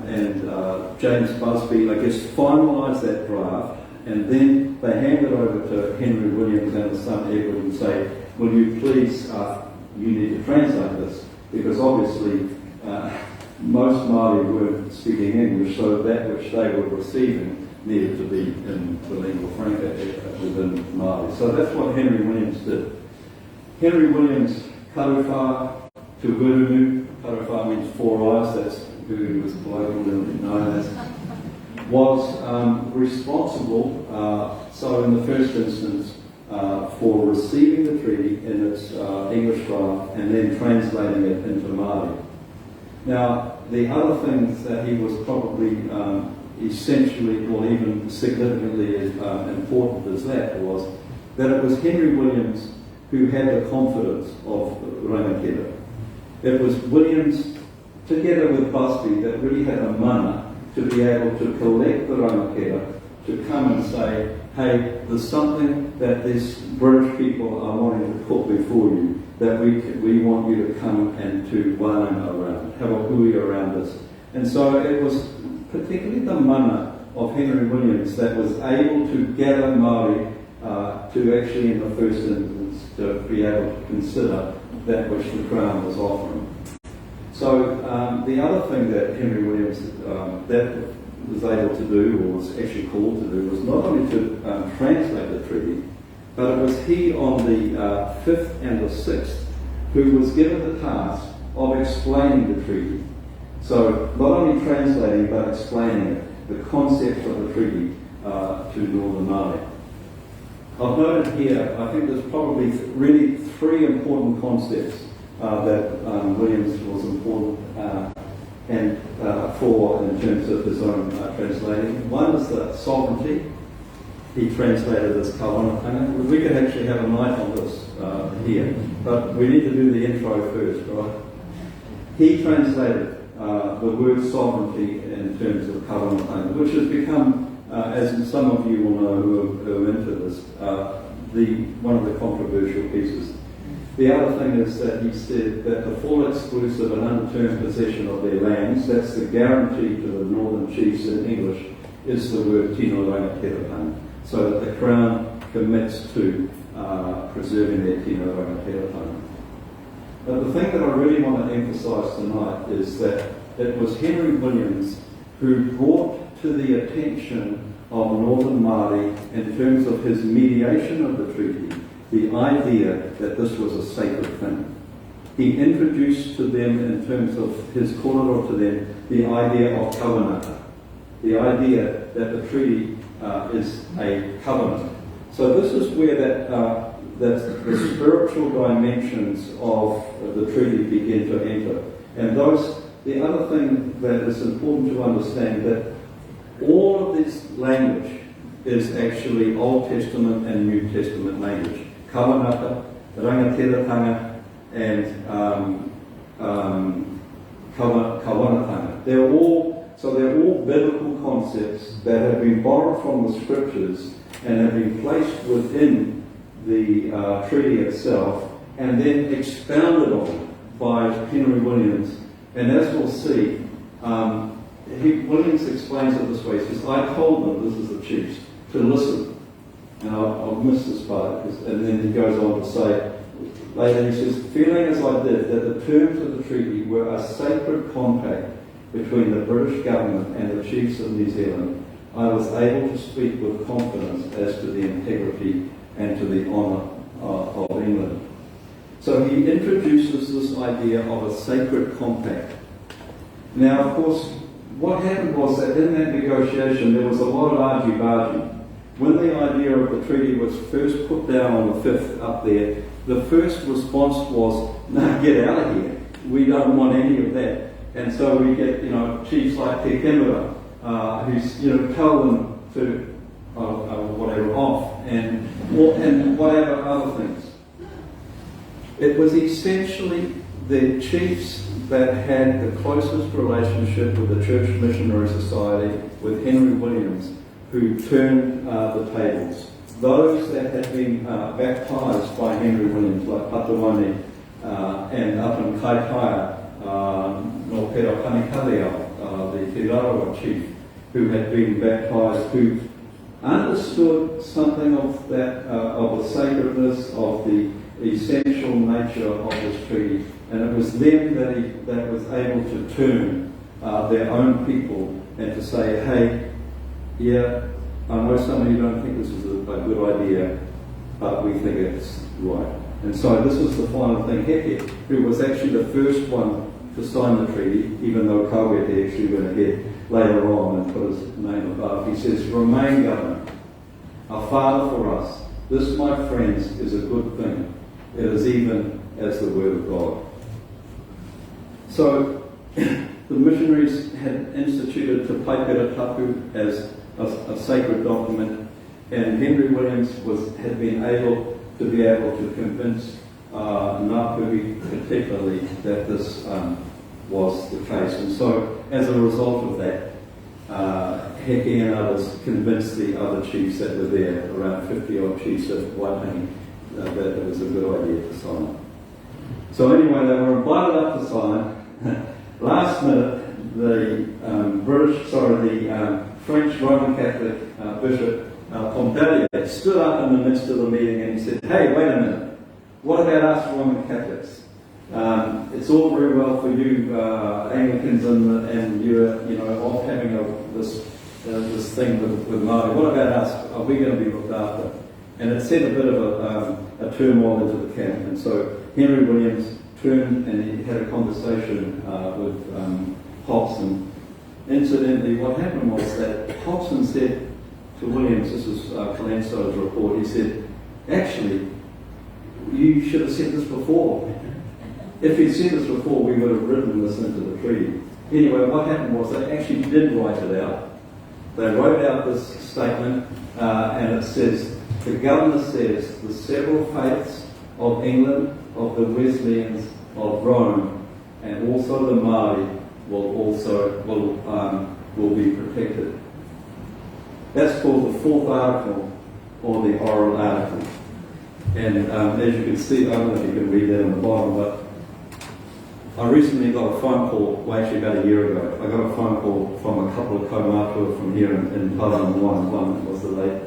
and James Busby, I guess, finalise that draft, and then they hand it over to Henry Williams and his son Edward and say, will you please, you need to translate this, because obviously most Māori weren't speaking English, so that which they were receiving needed to be in the lingua franca within Māori. So that's what Henry Williams did. Henry Williams, Karuwha to Gurumu, Karuwha means 4 eyes, that's who was colloquially known as, was responsible, so in the first instance, for receiving the treaty in its English draft and then translating it into Māori. Now, the other things that he was probably essentially or even significantly as important as that was that it was Henry Williams who had the confidence of Rangatira. It was Williams, together with Busby, that really had a mana to be able to collect the Rangatira, to come and say, hey, there's something that these British people are wanting to put before you, that we want you to come and to wānanga around, have a hui around us. And so it was particularly the mana of Henry Williams that was able to gather Māori to actually, in the first instance, to be able to consider that which the Crown was offering. So the other thing that Henry Williams that was able to do, or was actually called to do, was not only to translate the treaty, but it was he on the 5th and the 6th who was given the task of explaining the treaty. So not only translating, but explaining it, the concept of the treaty, to to Northern Māori. I've noted here, I think there's probably really three important concepts that Williams was important for in terms of his own translating. One is the sovereignty. He translated as kawanatanga. We could actually have a night on this here, but we need to do the intro first, right? He translated the word sovereignty in terms of kawanatanga, which has become, as some of you will know who are into this, one of the controversial pieces. The other thing is that he said that the full, exclusive and unreturned possession of their lands, that's the guarantee to the northern chiefs in English, is the word tino rangatira, so that the Crown commits to preserving their tino rangatira. But the thing that I really want to emphasise tonight is that it was Henry Williams who brought to the attention of Northern Māori, in terms of his mediation of the treaty, the idea that this was a sacred thing. He introduced to them, in terms of his kōrero to them, the idea of kawanata, the idea that the treaty is a covenant. So this is where that the spiritual dimensions of the treaty begin to enter. And the other thing that is important to understand, that all of this language is actually Old Testament and New Testament language. Kawanata, rangatiratanga, and kawanatanga. They're all biblical concepts that have been borrowed from the scriptures and have been placed within the treaty itself and then expounded on by Henry Williams. And as we'll see, Williams explains it this way. He says, I told them, this is the chiefs, to listen. And I'll miss this part, and then he goes on to say, later he says, feeling as I did that the terms of the treaty were a sacred compact between the British government and the chiefs of New Zealand, I was able to speak with confidence as to the integrity and to the honour of England. So he introduces this idea of a sacred compact. Now, of course, what happened was that in that negotiation there was a lot of argy-bargy. When the idea of the treaty was first put down on the 5th up there, the first response was, no, get out of here. We don't want any of that. And so we get, chiefs like Te Kimura, who's, tell them to, whatever, off, and whatever other things. It was essentially the chiefs that had the closest relationship with the Church Missionary Society, with Henry Williams, who turned the tables. Those that had been baptised by Henry Williams, like Patawane and up in Kaitaia, no Pero Kanikaleau, the Te Rarawa chief, who had been baptised, who understood something of that, of the sacredness, of the essential nature of this treaty, and it was them that was able to turn their own people and to say, hey, yeah, I know some of you don't think this is a good idea, but we think it's right. And so this was the final thing. Heke, who was actually the first one to sign the treaty, even though Kawete actually went ahead later on and put his name above, he says, remain governor, a father for us. This, my friends, is a good thing. It is even as the word of God. So the missionaries had instituted Te Paipera Tapu as a sacred document, and Henry Williams had been able to convince Ngāpuhi particularly that this was the case. And so as a result of that, Heke and others convinced the other chiefs that were there, around 50 odd chiefs at Waitangi, that it was a good idea to sign. So anyway, they were invited up to sign. Last minute, the French Roman Catholic Bishop Pompallier stood up in the midst of the meeting and he said, hey, wait a minute, what about us Roman Catholics? It's all very well for you Anglicans and you're off having this thing with Māori. What about us? Are we going to be looked after? And it set a bit of a turmoil into the camp. And so Henry Williams turned and he had a conversation with Hobson. Incidentally, what happened was that Hobson said, Williams, this is Colenso's report, he said, actually, you should have said this before. If he'd said this before, we would have written this into the treaty. Anyway, what happened was they actually did write it out. They wrote out this statement, and it says, the governor says the several faiths of England, of the Wesleyans, of Rome, and also the Māori will be protected. That's called the fourth article, or the oral article. And as you can see, I don't know if you can read that on the bottom, but I recently got a phone call, well actually about a year ago, I got a phone call from a couple of kaumātua from here in Pounamu. One was the late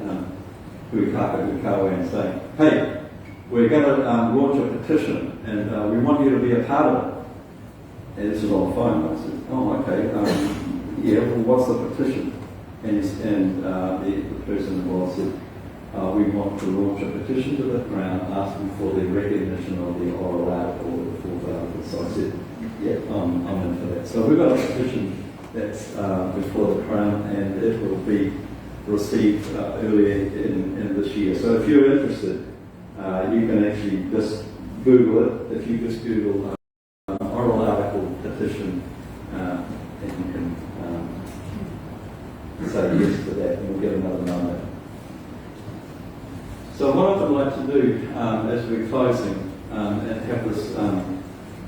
Huikaka Hukawe, saying, hey, we're going to launch a petition and we want you to be a part of it. And this is on the phone. I said, oh, okay, yeah, well, what's the petition? And the person involved said, we want to launch a petition to the Crown asking for the recognition of the oral article or the fourth article. So I said, yeah, I'm in for that. So we've got a petition that's before the Crown, and it will be received earlier in this year. So if you're interested, you can actually just Google it. If you just Google oral article petition, and you can say yes to that, and we'll get another number. So what I would like to do as we're closing and have this,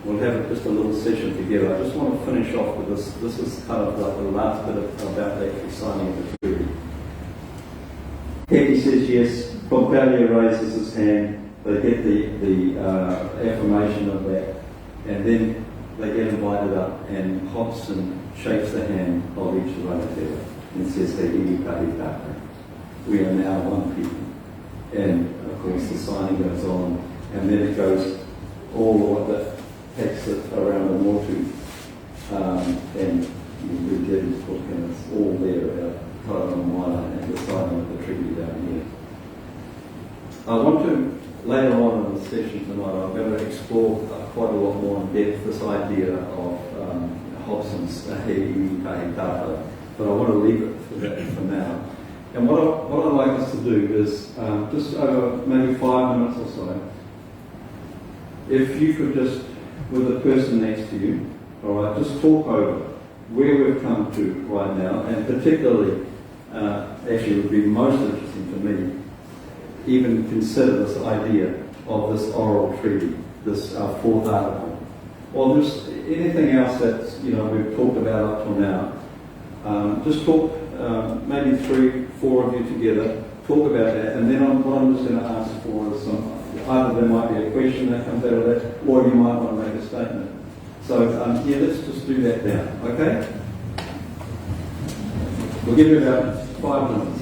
we'll have just a little session together. I just want to finish off with this. This is kind of like the last bit about actually signing the treaty. He says yes. Pompelia raises his hand. They get the affirmation of that, and then they get invited up, and Hobson shakes the hand of each relative and says, Te Tiriti. We are now one people. And of course the signing goes on, and then it goes all of that takes it around the motu, and you read Debbie's book, and it's all there about Tauranga and the signing of the treaty down here. I want to, later on in the session tonight, I'm going to explore quite a lot more in depth this idea of Hobson's Tatau, but I want to leave it for that for now. And what I'd like us to do is, just over maybe 5 minutes or so, if you could just, with the person next to you, all right, just talk over where we've come to right now, and particularly, actually it would be most interesting to me, even consider this idea of this oral treaty, this fourth article, or just anything else that we've talked about up till now. Just talk. Maybe 3, 4 of you together, talk about that, and then what I'm just going to ask for is either there might be a question that comes out of that, or you might want to make a statement. So yeah, let's just do that now, okay? We'll give you about 5 minutes.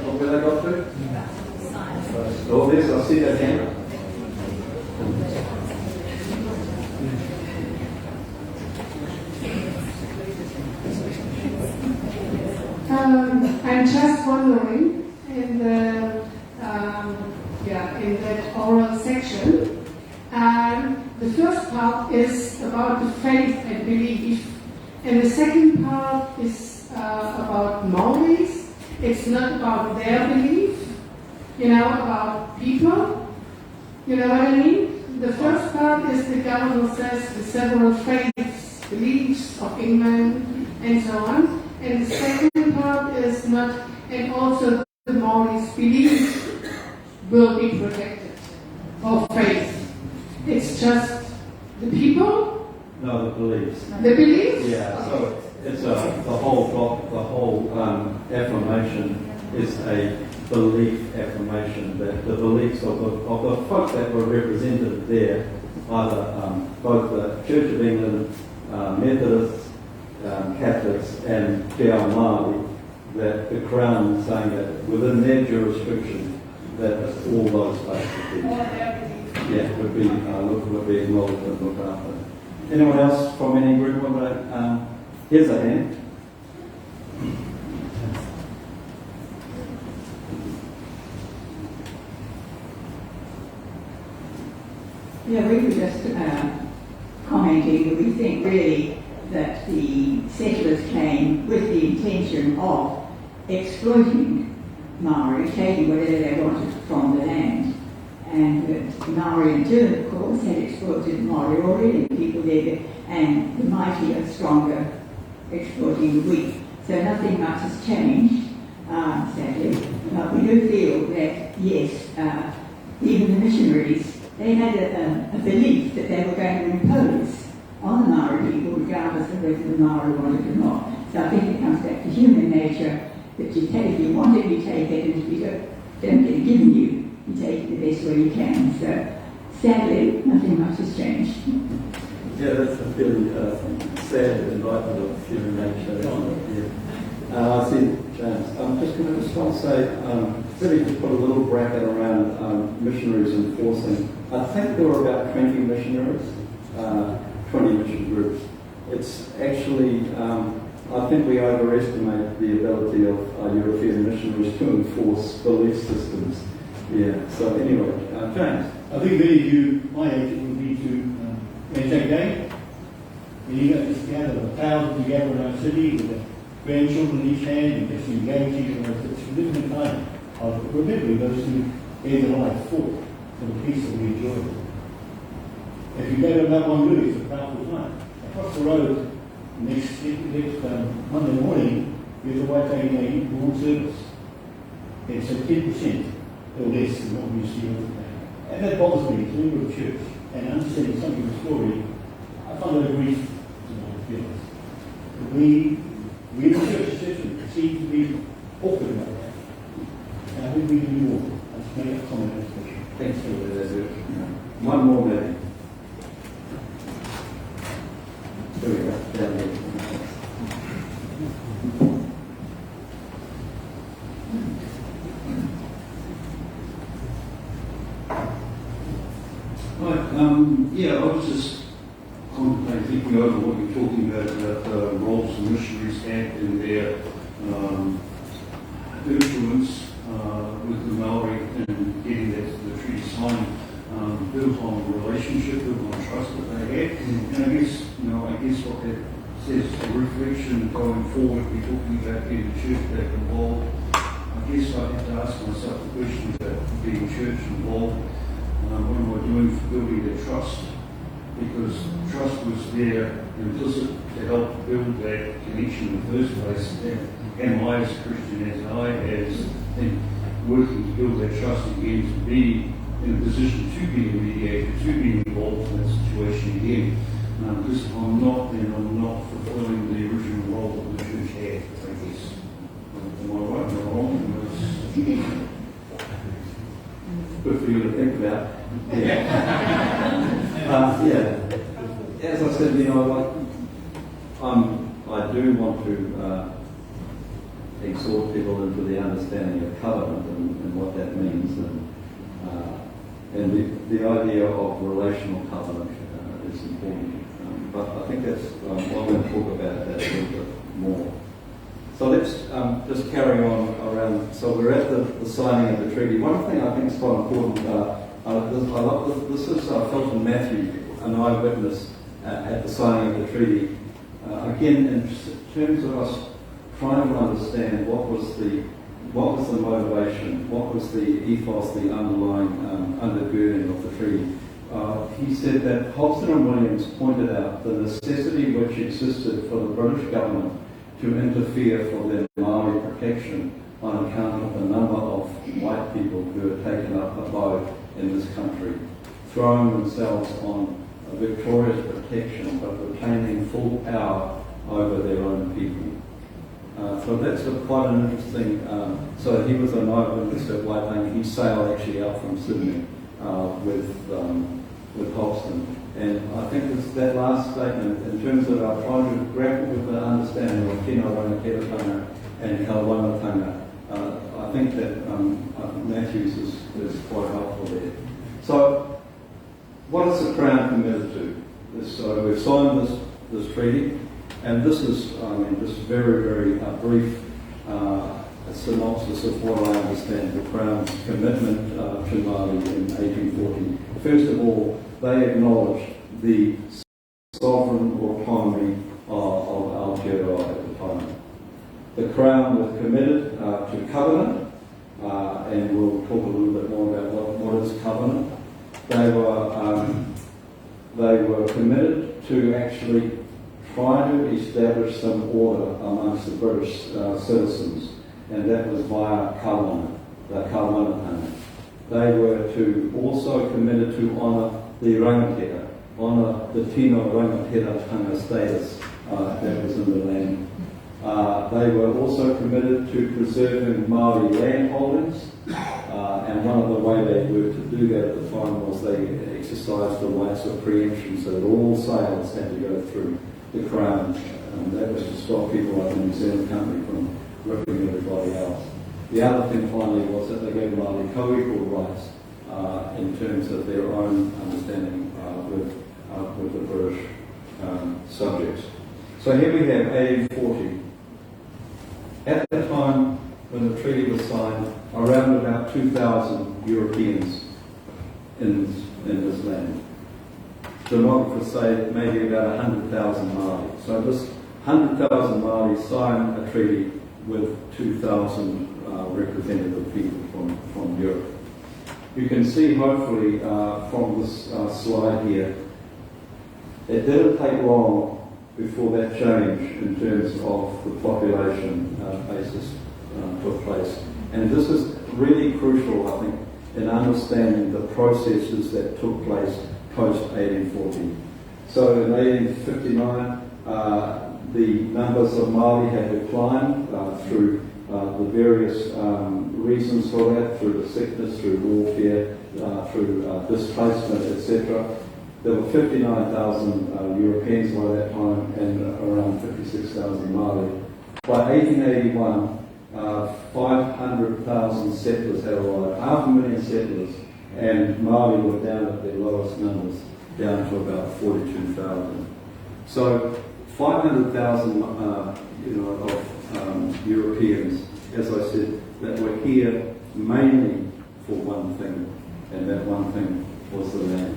of where they got to? Oh, yes, I see that hand. I'm just wondering, in that oral section, the first part is about the faith and belief, and the second part is about Maoris. It's not about their belief, about people. You know what I mean? The first part is the governor says the several faiths, beliefs of England, and so on. And the second part is not, and also the Maoris' belief will be protected, or faith. It's just the people? No, the beliefs. The beliefs? Yeah, so it's the whole affirmation is a belief affirmation, that the beliefs of the folk that were represented there, either both the Church of England, Methodists, Catholics and Te Ao Māori, that the Crown is saying that within their jurisdiction that all those faiths would be acknowledged and looked after. Anyone else from any group? Here's a hand. Yeah, we were just commenting that we think really that the settlers came with the intention of exploiting Maori, taking whatever they wanted from the land. And that Maori in turn, of course, had exploited Maori already, people there, and the mighty are stronger exploiting the weak. So nothing much has changed, sadly. But we do feel that, yes, even the missionaries, they had a belief that they were going to impose on the Maori people, regardless of whether the Maori wanted it or not. So I think it comes back to human nature, that you take, if you want it, you take it, and if you don't get it given you, you take it the best way you can. So sadly, nothing much has changed. Yeah, that's a fairly sad indictment of human nature. Yeah. I see, James. I'm just going to say, really just put a little bracket around missionaries enforcing. I think there were about 20 missionaries, 20 mission groups. It's actually, I think we overestimate the ability of European missionaries to enforce belief systems. Yeah, so anyway, James. I think many of you, my age, would be to Anzac Day. When you gather 1,000 together in our city with the grandchildren in each hand and just engaging in a significant time of remembering those who gave their life fought for the peace that we enjoy. If you go to that one really, it's a powerful time. Across the road, next Monday morning, there's a Waitangi Day World Service. It's at 10% or less than what we see over there. And that bothers me, to leave a church and understanding some of the story. I find that a grief to my feelings. We in the church system seem to be awkward about that. And I think we can do more. I just make a comment on this question. Thanks for that. One more maybe. There we go. Down there. Right, I was just contemplating, thinking over what you're talking about the roles the missionaries had in their influence with the Maori in getting the treaty signed, built on relationship, built on trust that they had. And I guess what that says, a reflection going forward, we're talking about getting the church back involved. I guess I have to ask myself the question about being church involved. What am I doing for building their trust? Because trust was there implicit to help build that connection in the first place. And I, as a Christian, working to build that trust again, to be in a position to be a mediator, to be involved in that situation again. Because if I'm not, then I'm not fulfilling the original role that the church had, I guess. Am I right? Am I wrong? Good for you to think about. As I said, I do want to exhort people into the understanding of covenant and what that means, and the idea of relational covenant is important. But I think that's, I'm going to talk about that a little bit more. So let's just carry on around. So we're at the signing of the treaty. One thing I think is quite important, this is Felton Matthew, an eyewitness at the signing of the treaty. Again, in terms of us trying to understand what was the motivation, what was the ethos, the underlying undergirding of the treaty. He said that Hobson and Williams pointed out the necessity which existed for the British government to interfere for their Maori protection on account of the number of white people who had taken up abode in this country, throwing themselves on a victorious protection but retaining full power over their own people. So that's quite an interesting. So he was an eyewitness at Waitangi. He sailed actually out from Sydney with Hobson. And I think it's that last statement, in terms of our trying to grapple with the understanding of Tino Rangatira and Kalwanatanga, I think that Matthews is quite helpful there. So, what is the Crown committed to? So we've signed this treaty, and this is, just very, very brief synopsis of what I understand the Crown's commitment to Māori in 1840. First of all, they acknowledged the sovereign autonomy of Aotearoa at the time. The Crown was committed to covenant, and we'll talk a little bit more about what is covenant. They were committed to actually try to establish some order amongst the British citizens, and that was via Kalwanatanga. They were also committed to honour the rangatira, honour the Tino Rangatira status that was in the land. They were also committed to preserving Māori land holdings, and one of the way they were to do that at the time was they exercised the rights of preemption, so that all sales had to go through the Crown. That was to stop people like the New Zealand Company from ripping everybody else. The other thing finally was that they gave Māori co-equal rights in terms of their own understanding with the British subjects. So here we have 1840. At the time when the treaty was signed, around about 2,000 Europeans in this land. Demographers say maybe about 100,000 Māori. So this 100,000 Māori signed a treaty with 2,000 representative people from Europe. You can see hopefully from this slide here, it didn't take long before that change in terms of the population basis took place. And this is really crucial, I think, in understanding the processes that took place post-1840. So in 1859, the numbers of Māori had declined through the various reasons for that, through the sickness, through warfare, through displacement, etc. There were 59,000 Europeans by that time and around 56,000 Māori. By 1881, 500,000 settlers had arrived, 500,000 settlers, and Māori were down at their lowest numbers, down to about 42,000. So 500,000 of Europeans, as I said, that were here mainly for one thing, and that one thing was the land.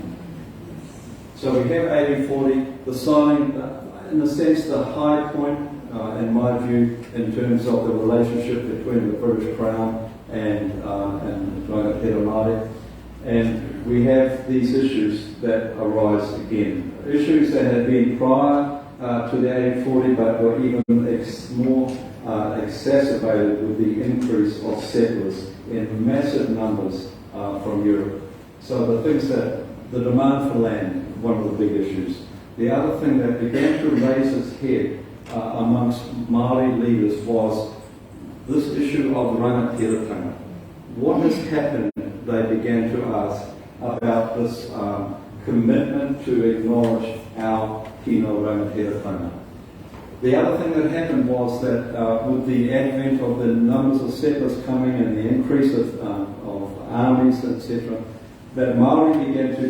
So we have 1840, the signing, in a sense, the high point, in my view, in terms of the relationship between the British Crown and Rangatira Māori. And we have these issues that arise again. Issues that had been prior to the 1840, but were even more exacerbated with the increase of settlers in massive numbers from Europe. So the things that, the demand for land, one of the big issues. The other thing that began to raise its head amongst Māori leaders was this issue of rangatiratanga. What has happened, they began to ask, about this commitment to acknowledge our Tino Rangatiratanga. The other thing that happened was that with the advent of the numbers of settlers coming and the increase of armies, etc., that Māori began to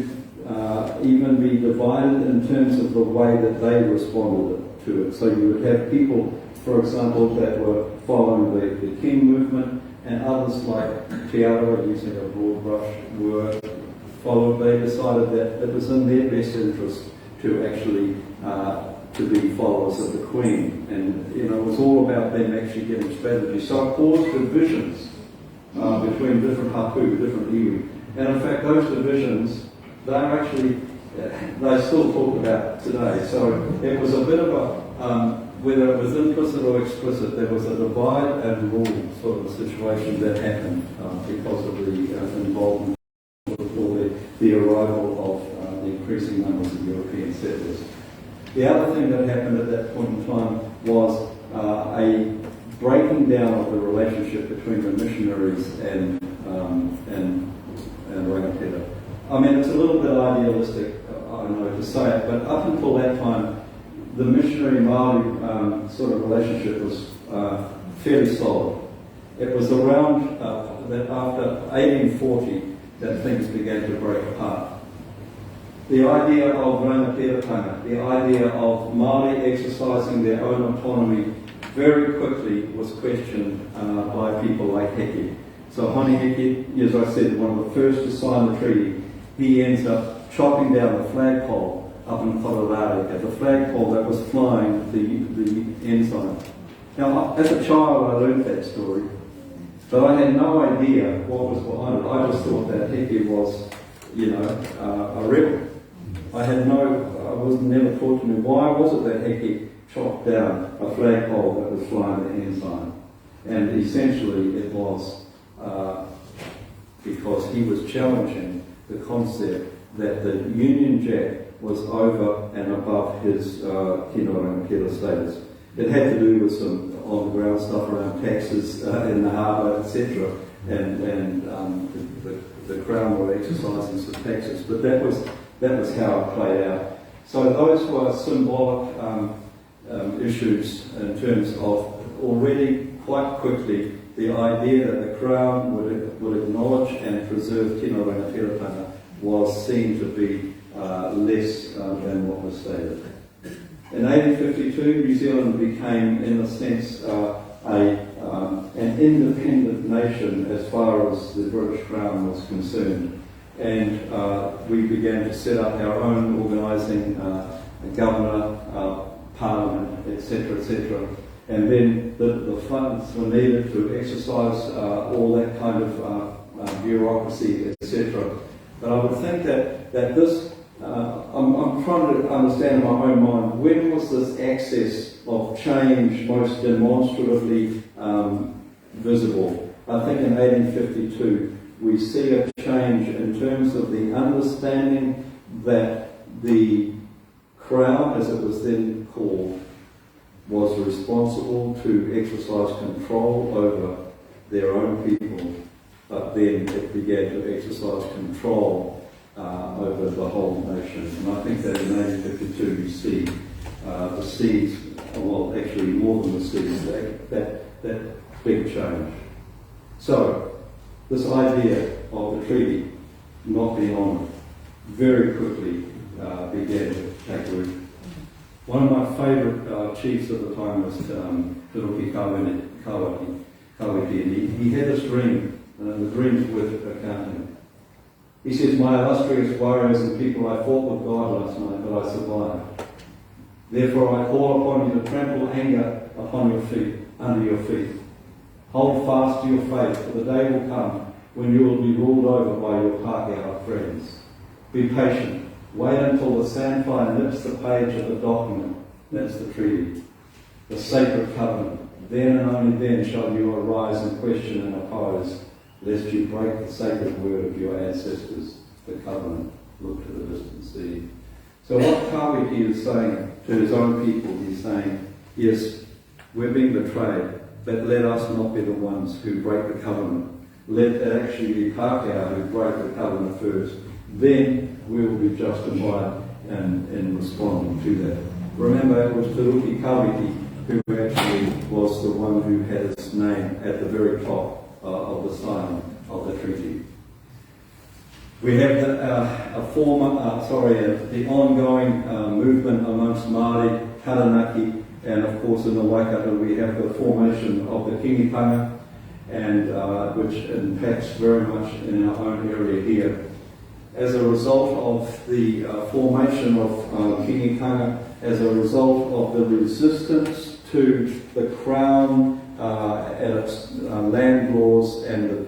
even be divided in terms of the way that they responded to it. So you would have people, for example, that were following the King movement, and others like Te Tiriti, using a broad brush, were followed. They decided that it was in their best interest to actually to be followers of the Queen, and it was all about them actually getting strategy. So it caused divisions between different hapu, different iwi, and in fact those divisions they're still talked about today. So it was a bit of a whether it was implicit or explicit, there was a divide and rule sort of situation that happened because of the involvement or the arrival of the increasing numbers of European settlers. The other thing that happened at that point in time was a breaking down of the relationship between the missionaries and Rangatira. I mean, it's a little bit idealistic, I know, to say it, but up until that time, the missionary Māori sort of relationship was fairly solid. It was around that after 1840 that things began to break apart. The idea of rangatiratanga, the idea of Māori exercising their own autonomy very quickly was questioned by people like Heke. So Honi Heke, as I said, one of the first to sign the treaty, he ends up chopping down the flagpole up in Kororare, at the flagpole that was flying the ensign. Now, as a child I learned that story, but I had no idea what was behind it. I just thought that Heke was, a rebel. I was never taught to know why was it that Heke chopped down a flagpole that was flying the ensign. And essentially it was because he was challenging the concept that the Union Jack was over and above his Kino Rangatira status. It had to do with some on-the-ground stuff around taxes in the harbour, etc. And the Crown were exercising some taxes, but that was how it played out. So those were symbolic issues in terms of already quite quickly the idea that the Crown would acknowledge and preserve Kino Rangatiratanga was seen to be less than what was stated. In 1852, New Zealand became, in a sense, an independent nation as far as the British Crown was concerned. And we began to set up our own organising, governor, parliament, etc., etc. And then the funds were needed to exercise all that kind of bureaucracy, etc. But I would think that this, I'm trying to understand in my own mind, when was this access of change most demonstratively visible? I think in 1852 we see a change in terms of the understanding that the Crown, as it was then called, was responsible to exercise control over their own people, but then it began to exercise control over the whole nation. And I think that in 1852 you see the seeds, well actually more than the seeds, that big change. So this idea of the treaty not being honoured very quickly began to take root. One of my favourite chiefs at the time was Tiriti Kawiti, and he had this dream, and the dream is worth accounting. He says, "My illustrious warriors and people, I fought with God last night, but I survived. Therefore I call upon you to trample anger upon your feet, under your feet. Hold fast to your faith, for the day will come when you will be ruled over by your Pākehā friends. Be patient. Wait until the sandfly nips the page of the document," that's the treaty, "the sacred covenant. Then and only then shall you arise and question and oppose, lest you break the sacred word of your ancestors, the covenant. Look to the distant sea." So what Kawiti is saying to his own people, he's saying, yes, we're being betrayed, but let us not be the ones who break the covenant. Let it actually be Pākehā who break the covenant first. Then we will be justified in responding to that. Remember, it was Te Kawiti who actually was the one who had his name at the very top of the signing of the treaty. We have the ongoing movement amongst Māori, Taranaki, and of course in the Waikato we have the formation of the kingitanga, and which impacts very much in our own area here. As a result of the formation of kingitanga, as a result of the resistance to the Crown and its land laws and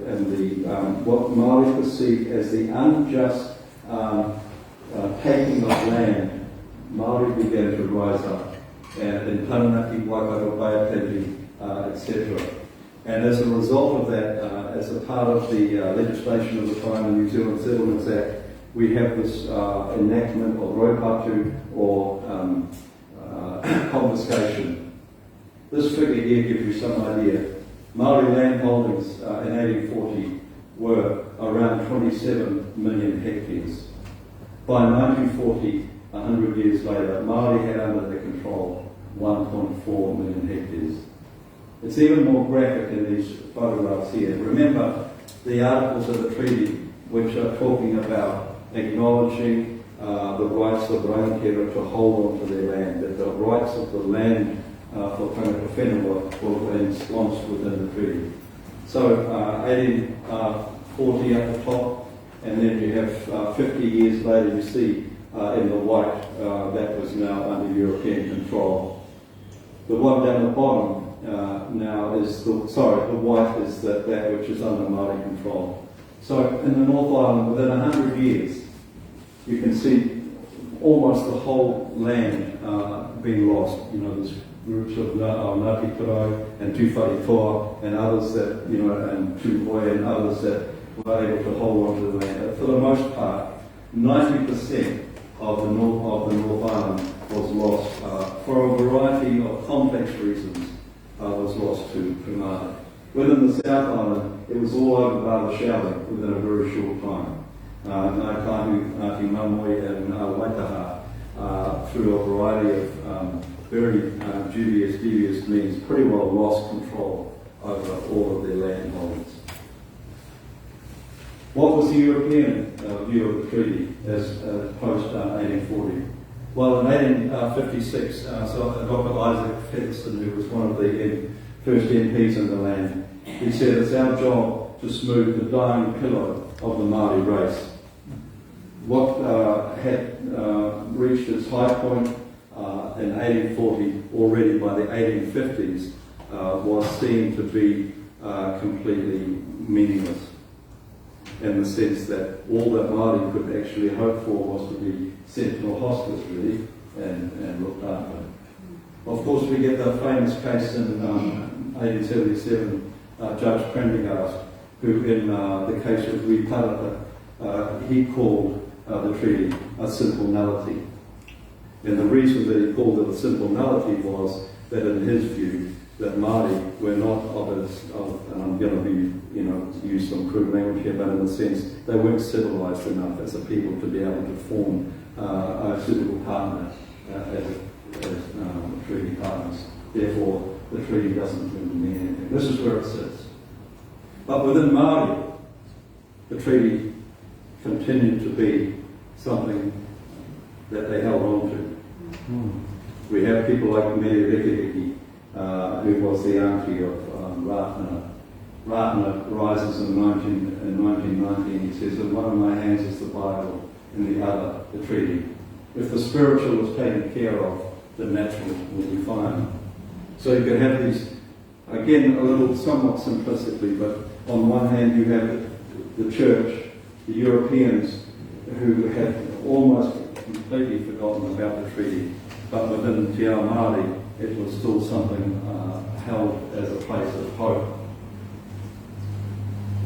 what Māori perceived as the unjust taking of land, Māori began to rise up, and in Taranaki, Waikato, Bay of Plenty, etc. And as a result of that, as a part of the legislation of the time, the New Zealand Settlements Act, we have this enactment of roipatu, or confiscation. This figure here gives you some idea. Māori land holdings in 1840 were around 27 million hectares. By 1940, 100 years later, Māori had under their control 1.4 million hectares. It's even more graphic in these photographs here. Remember the articles of the treaty which are talking about acknowledging the rights of Rangatira to hold on to their land, that the rights of the land for tangata whenua were ensconced within the treaty. So 1840 at the top, and then you have 50 years later you see in the white that was now under European control. The one down the bottom now is the white is that which is under Māori control. So in the North Island, within 100 years, you can see almost the whole land being lost. You know, there's groups of Ngāti Tarau and Tūwharetoa and others that, you know, and Tūhoe and others that were able to hold on to the land. But for the most part, 90% of the North Island was lost for a variety of complex reasons. Was lost to Māori. Within the South Island, it was all over Baba shouting within a very short time. Ngāi Tahu, Ngāti Mamoi and Waitaha, through a variety of very devious means, pretty well lost control over all of their land holdings. What was the European view of the treaty as post-1840? Well, in 1856, so Dr. Isaac Featherston, who was one of the first MPs in the land, he said it's our job to smooth the dying pillow of the Māori race. What had reached its high point in 1840, already by the 1850s, was seen to be completely meaningless, in the sense that all that Māori could actually hope for was to be sent to a hospice, really, and looked after. Of course, we get the famous case in 1877, Judge Prendergast, who in the case of Wiparata, he called the treaty a simple nullity. And the reason that he called it a simple nullity was that in his view, that Māori were not and I'm going to be, use some crude language here, but in the sense they weren't civilised enough as a people to be able to form a suitable partner as treaty partners. Therefore, the treaty doesn't really mean anything. This is where it sits. But within Māori, the treaty continued to be something that they held on to. We have people like Mary Rekereke, who was the auntie of Ratana. Ratana rises in 1919. He says, in one of my hands is the Bible, in the other, the treaty. If the spiritual is taken care of, the natural will be fine. So you can have these, again, a little somewhat simplistically, but on one hand you have the church, the Europeans, who had almost completely forgotten about the treaty, but within Te Ao Māori, it was still something held as a place of hope.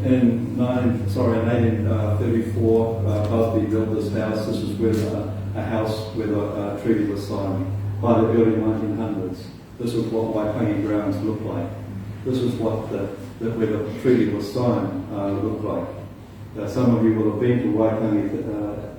In 1834, Busby built this house. This is where a house where the treaty was signed by the early 1900s. This was what Waitangi grounds looked like. This is what where the treaty was signed looked like. Some of you will have been to Waitangi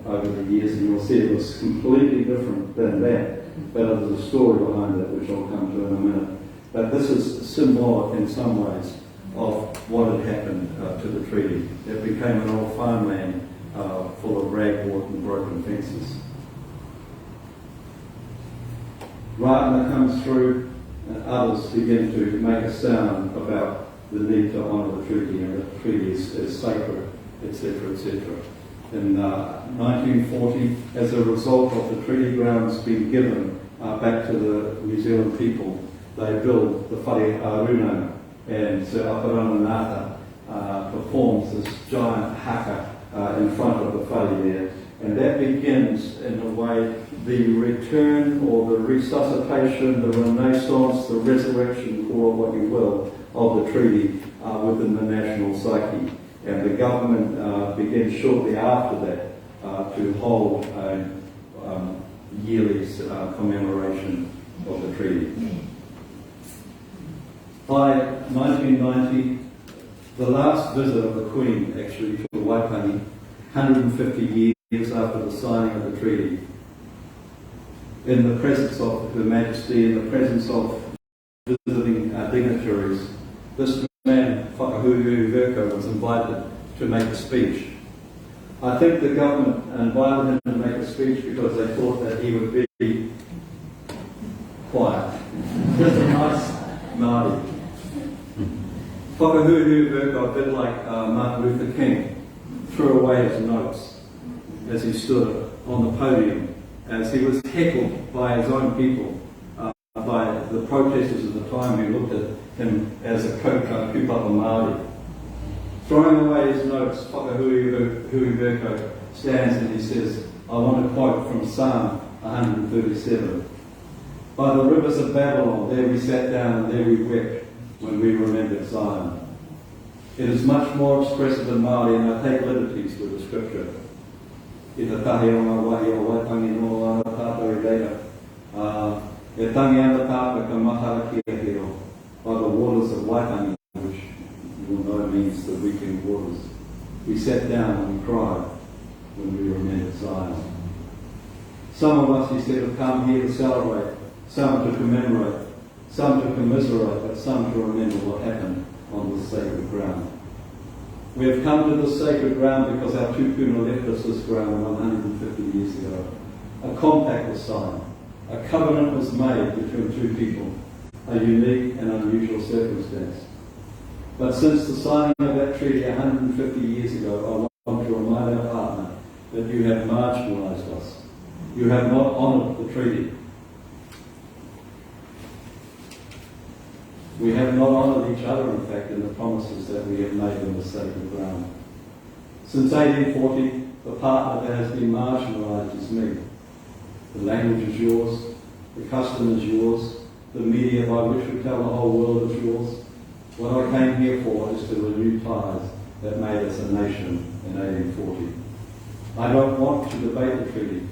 over the years, and you'll see it was completely different than that. but there's a story behind it which I'll come to in a minute. But this is symbolic in some ways of what had happened to the treaty. It became an old farmland full of ragwort and broken fences. Ratana comes through, and others begin to make a sound about the need to honour the treaty, and the treaty is sacred, etc., etc. In 1940, as a result of the treaty grounds being given back to the New Zealand people, they build the Whare Aruna, and Sir Aparana Ngata performs this giant haka in front of the whare there. And that begins, in a way, the return or the resuscitation, the renaissance, the resurrection, call it what you will, of the treaty within the national psyche. And the government begins shortly after that to hold a yearly commemoration of the treaty. By 1990, the last visit of the Queen actually to Waitangi, 150 years after the signing of the treaty, in the presence of Her Majesty, in the presence of visiting dignitaries, this man, Whakahuhu Verko, was invited to make a speech. I think the government invited him to make a speech because they thought that he would be quiet. Just a nice Māori. Whakahuhu Verko, a bit like Martin Luther King, threw away his notes as he stood on the podium, as he was heckled by his own people, by the protesters at the time who looked at him as a kaupapa Māori. Throwing away his notes, Whakahuhu Verko stands and he says, I want to quote from Psalm 137. By the rivers of Babylon, there we sat down and there we wept when we remembered Zion. It is much more expressive in Māori, and I take liberties with the scripture. I te tahi o ngā wahi o Waitangi no ana tātou I reira. E tangi ana tātou ka mahara ki a hero, by the waters of Waitangi, which you will know means the weeping waters. We sat down and we cried when we remembered Zion. Some of us, he said, have come here to celebrate, some to commemorate, some to commiserate, but some to remember what happened on this sacred ground. We have come to this sacred ground because our tupuna left us this ground 150 years ago. A compact was signed. A covenant was made between two people. A unique and unusual circumstance. But since the signing of that treaty 150 years ago, I want to remind our partner that you have marginalised us. You have not honoured the treaty. We have not honoured each other, in fact, in the promises that we have made in the sacred ground. Since 1840, the partner that has been marginalised is me. The language is yours, the custom is yours, the media by which we tell the whole world is yours. What I came here for is to renew ties that made us a nation in 1840. I don't want to debate the treaty.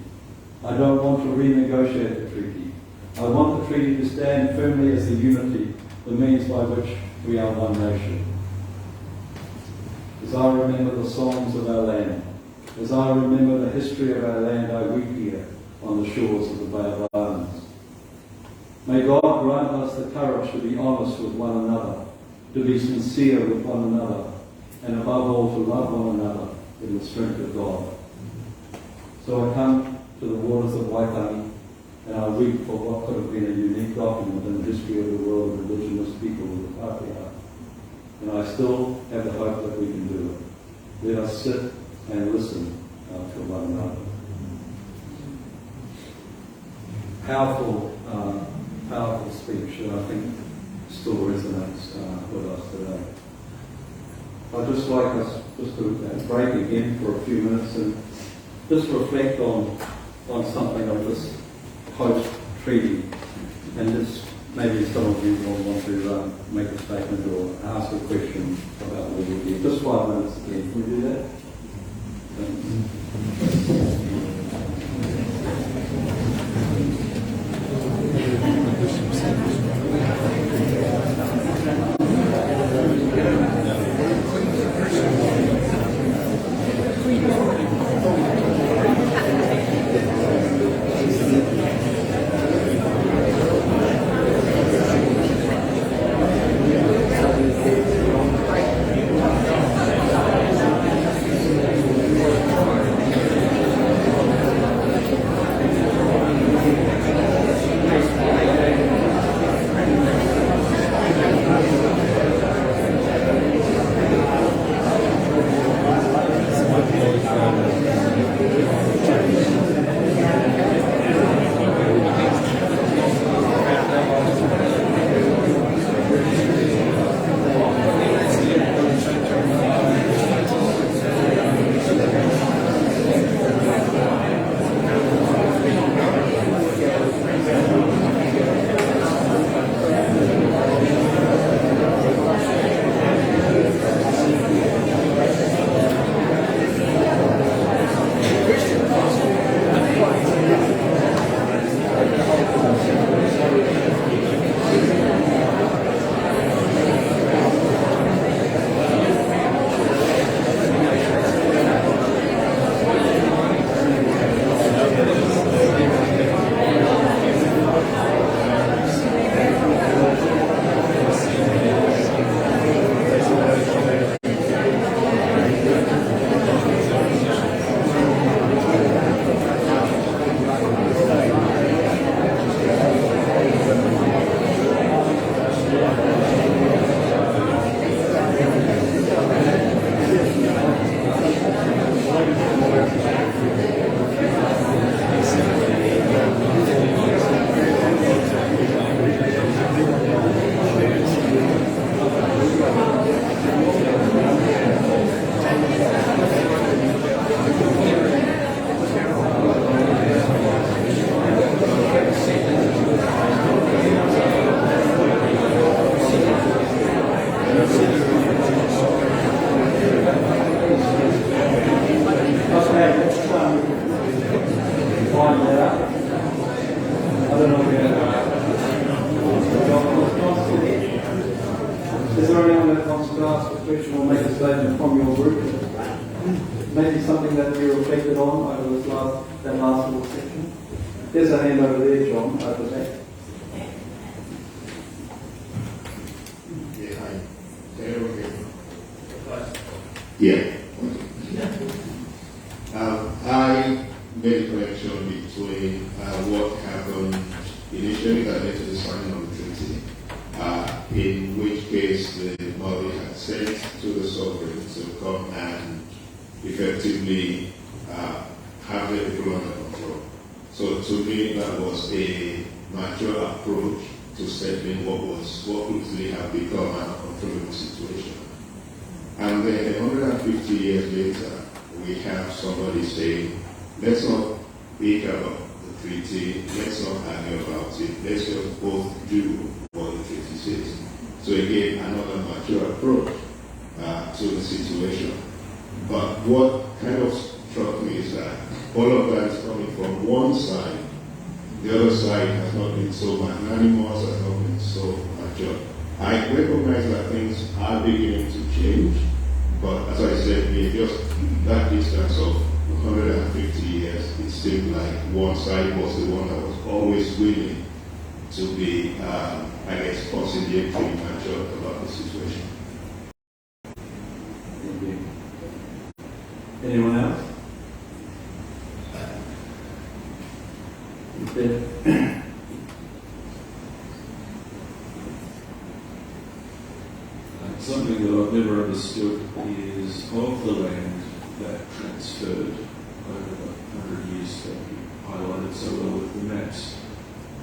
I don't want to renegotiate the treaty. I want the treaty to stand firmly as the unity, the means by which we are one nation. As I remember the songs of our land, as I remember the history of our land, I weep here on the shores of the Bay of Islands. May God grant us the courage to be honest with one another, to be sincere with one another, and above all to love one another in the strength of God. So I come to the waters of Waitangi, and I weep for what could have been a unique document in the history of the world of indigenous people with the patriarch. And I still have the hope that we can do it. Let us sit and listen to one another. Powerful speech, and I think still resonates with us today. I'd just like us just to break again for a few minutes and just reflect on something of this post-treaty, and just maybe some of you will want to make a statement or ask a question about what we do. Just 5 minutes again. Can we do that? from your group? Maybe something that you reflected on over that last little section? There's a hand over there, John, over there. Yeah, hi. Yeah. I made a connection between what happened initially that led to the signing of the treaty, in which case the Maori had sent to the sovereign to come and effectively have the people under control. So to me, that was a mature approach to settling what could easily have become an uncontrollable situation. And then 150 years later, we have somebody saying, let's not speak about the treaty, let's not argue about it, let's just both do what the treaty says. So again, another mature approach to the situation. But what kind of struck me is that all of that is coming from one side. The other side has not been so magnanimous, has not been so mature. I recognize that things are beginning to change, but as I said, just that distance of 150 years, it seemed like one side was the one that was always willing to be, I guess, conciliatory and mature about the situation. Thank you. Anyone else? Something that I've never understood is of the land that transferred over the 100 years that you highlighted so well with the maps,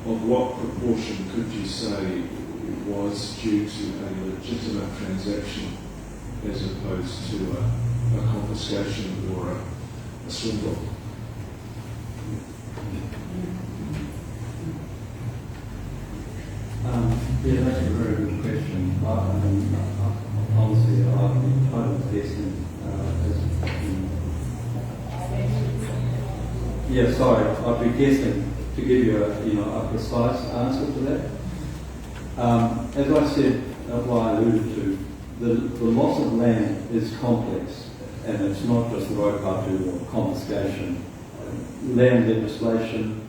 of what proportion could you say was due to a legitimate transaction as opposed to a confiscation or a swindle? Yeah, that's a very good question. Honestly, I've been totally guessing. I'd be guessing to give you a precise answer to that. As I said, what I alluded to, the loss of land is complex, and it's not just the Raupatu or confiscation. Land legislation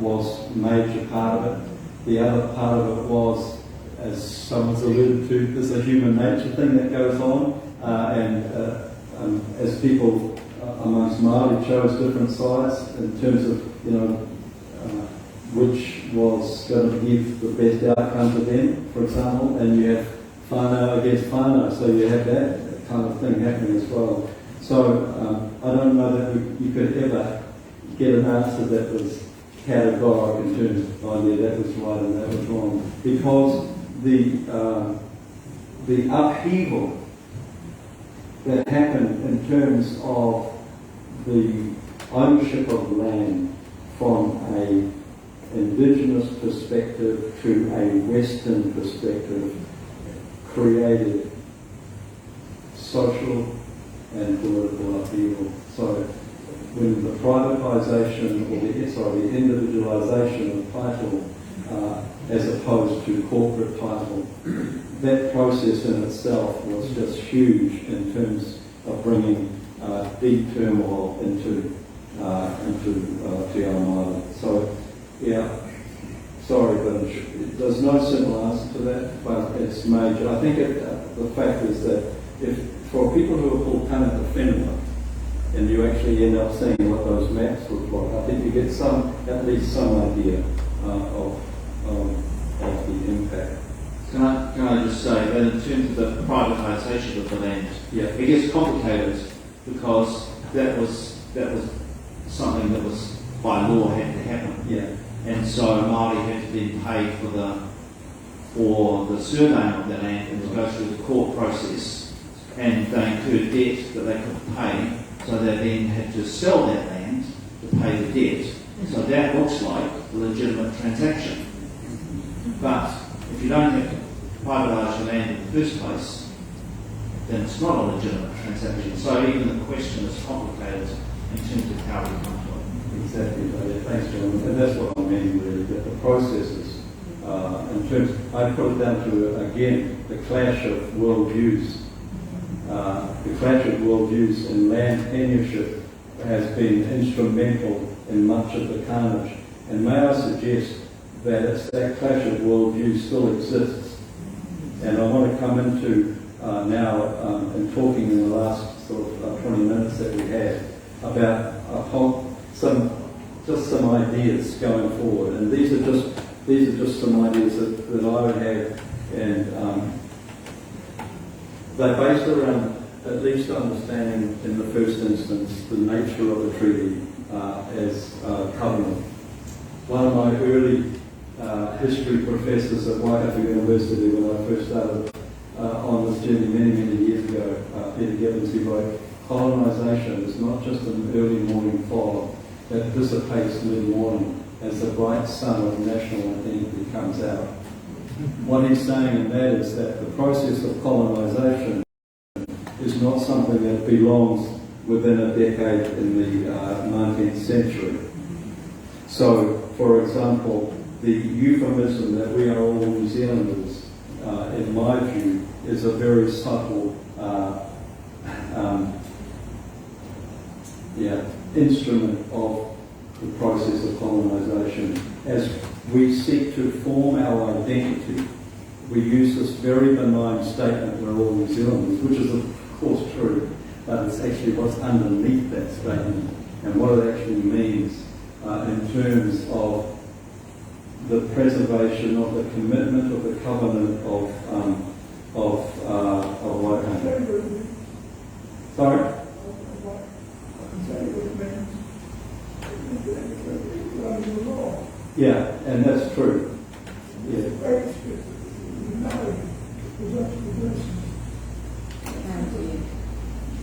was a major part of it. The other part of it was, as someone's alluded to, there's a human nature thing that goes on, and as people amongst Māori chose different sides in terms of, which was going to give the best outcome to them, for example, and you have whānau against whānau, so you have that kind of thing happening as well. So I don't know that you could ever get an answer that was categorical in terms of, oh yeah, that was right and that was wrong, because the upheaval that happened in terms of the ownership of land from an indigenous perspective to a Western perspective created social and political upheaval. So when the privatisation or the individualisation of title as opposed to corporate title, that process in itself was just huge in terms of bringing deep turmoil into Te Ao. So, yeah, sorry, but there's no simple answer to that, but it's major. I think the fact is that if for people who are called tāngata whenua, and you actually end up seeing what those maps look like, I think you get at least some idea of the impact. Can I just say that in terms of the privatisation of the land, it gets complicated because that was something that was by law had to happen. Yeah. And so Māori had to then pay for the surveying of the land and to go through the court process, and they incurred debt that they couldn't pay, so they then had to sell that land to pay the debt. So that looks like a legitimate transaction. But if you don't have to privatise your land in the first place, then it's not a legitimate transaction. So even the question is complicated in terms of how we come to it. Exactly. Thanks, John. And that's what I mean, really, that the processes, in terms, I put it down to, again, the clash of worldviews. the clash of worldviews in land tenureship has been instrumental in much of the carnage. And may I suggest that it's that clash of worldviews still exists. And I want to come into now, in talking in the last sort of 20 minutes that we had, about some ideas going forward. And these are just some ideas that I would have, and they're based around at least understanding in the first instance the nature of the treaty as covenant. One of my early history professors at Waikato University, when I first started on this journey many years ago, Peter Gibbons, who wrote, "Colonisation is not just an early morning fog that dissipates mid-morning as the bright sun of national identity comes out." What he's saying in that is that the process of colonisation is not something that belongs within a decade in the 19th century. So, for example, the euphemism that we are all New Zealanders, in my view, is a very subtle instrument of the process of colonisation. As we seek to form our identity, we use this very benign statement, we're all New Zealanders, which is of course true, but it's actually what's underneath that statement and what it actually means in terms of the preservation of the commitment of the covenant of Waitangi. Sorry? Yeah, and that's true. Yeah.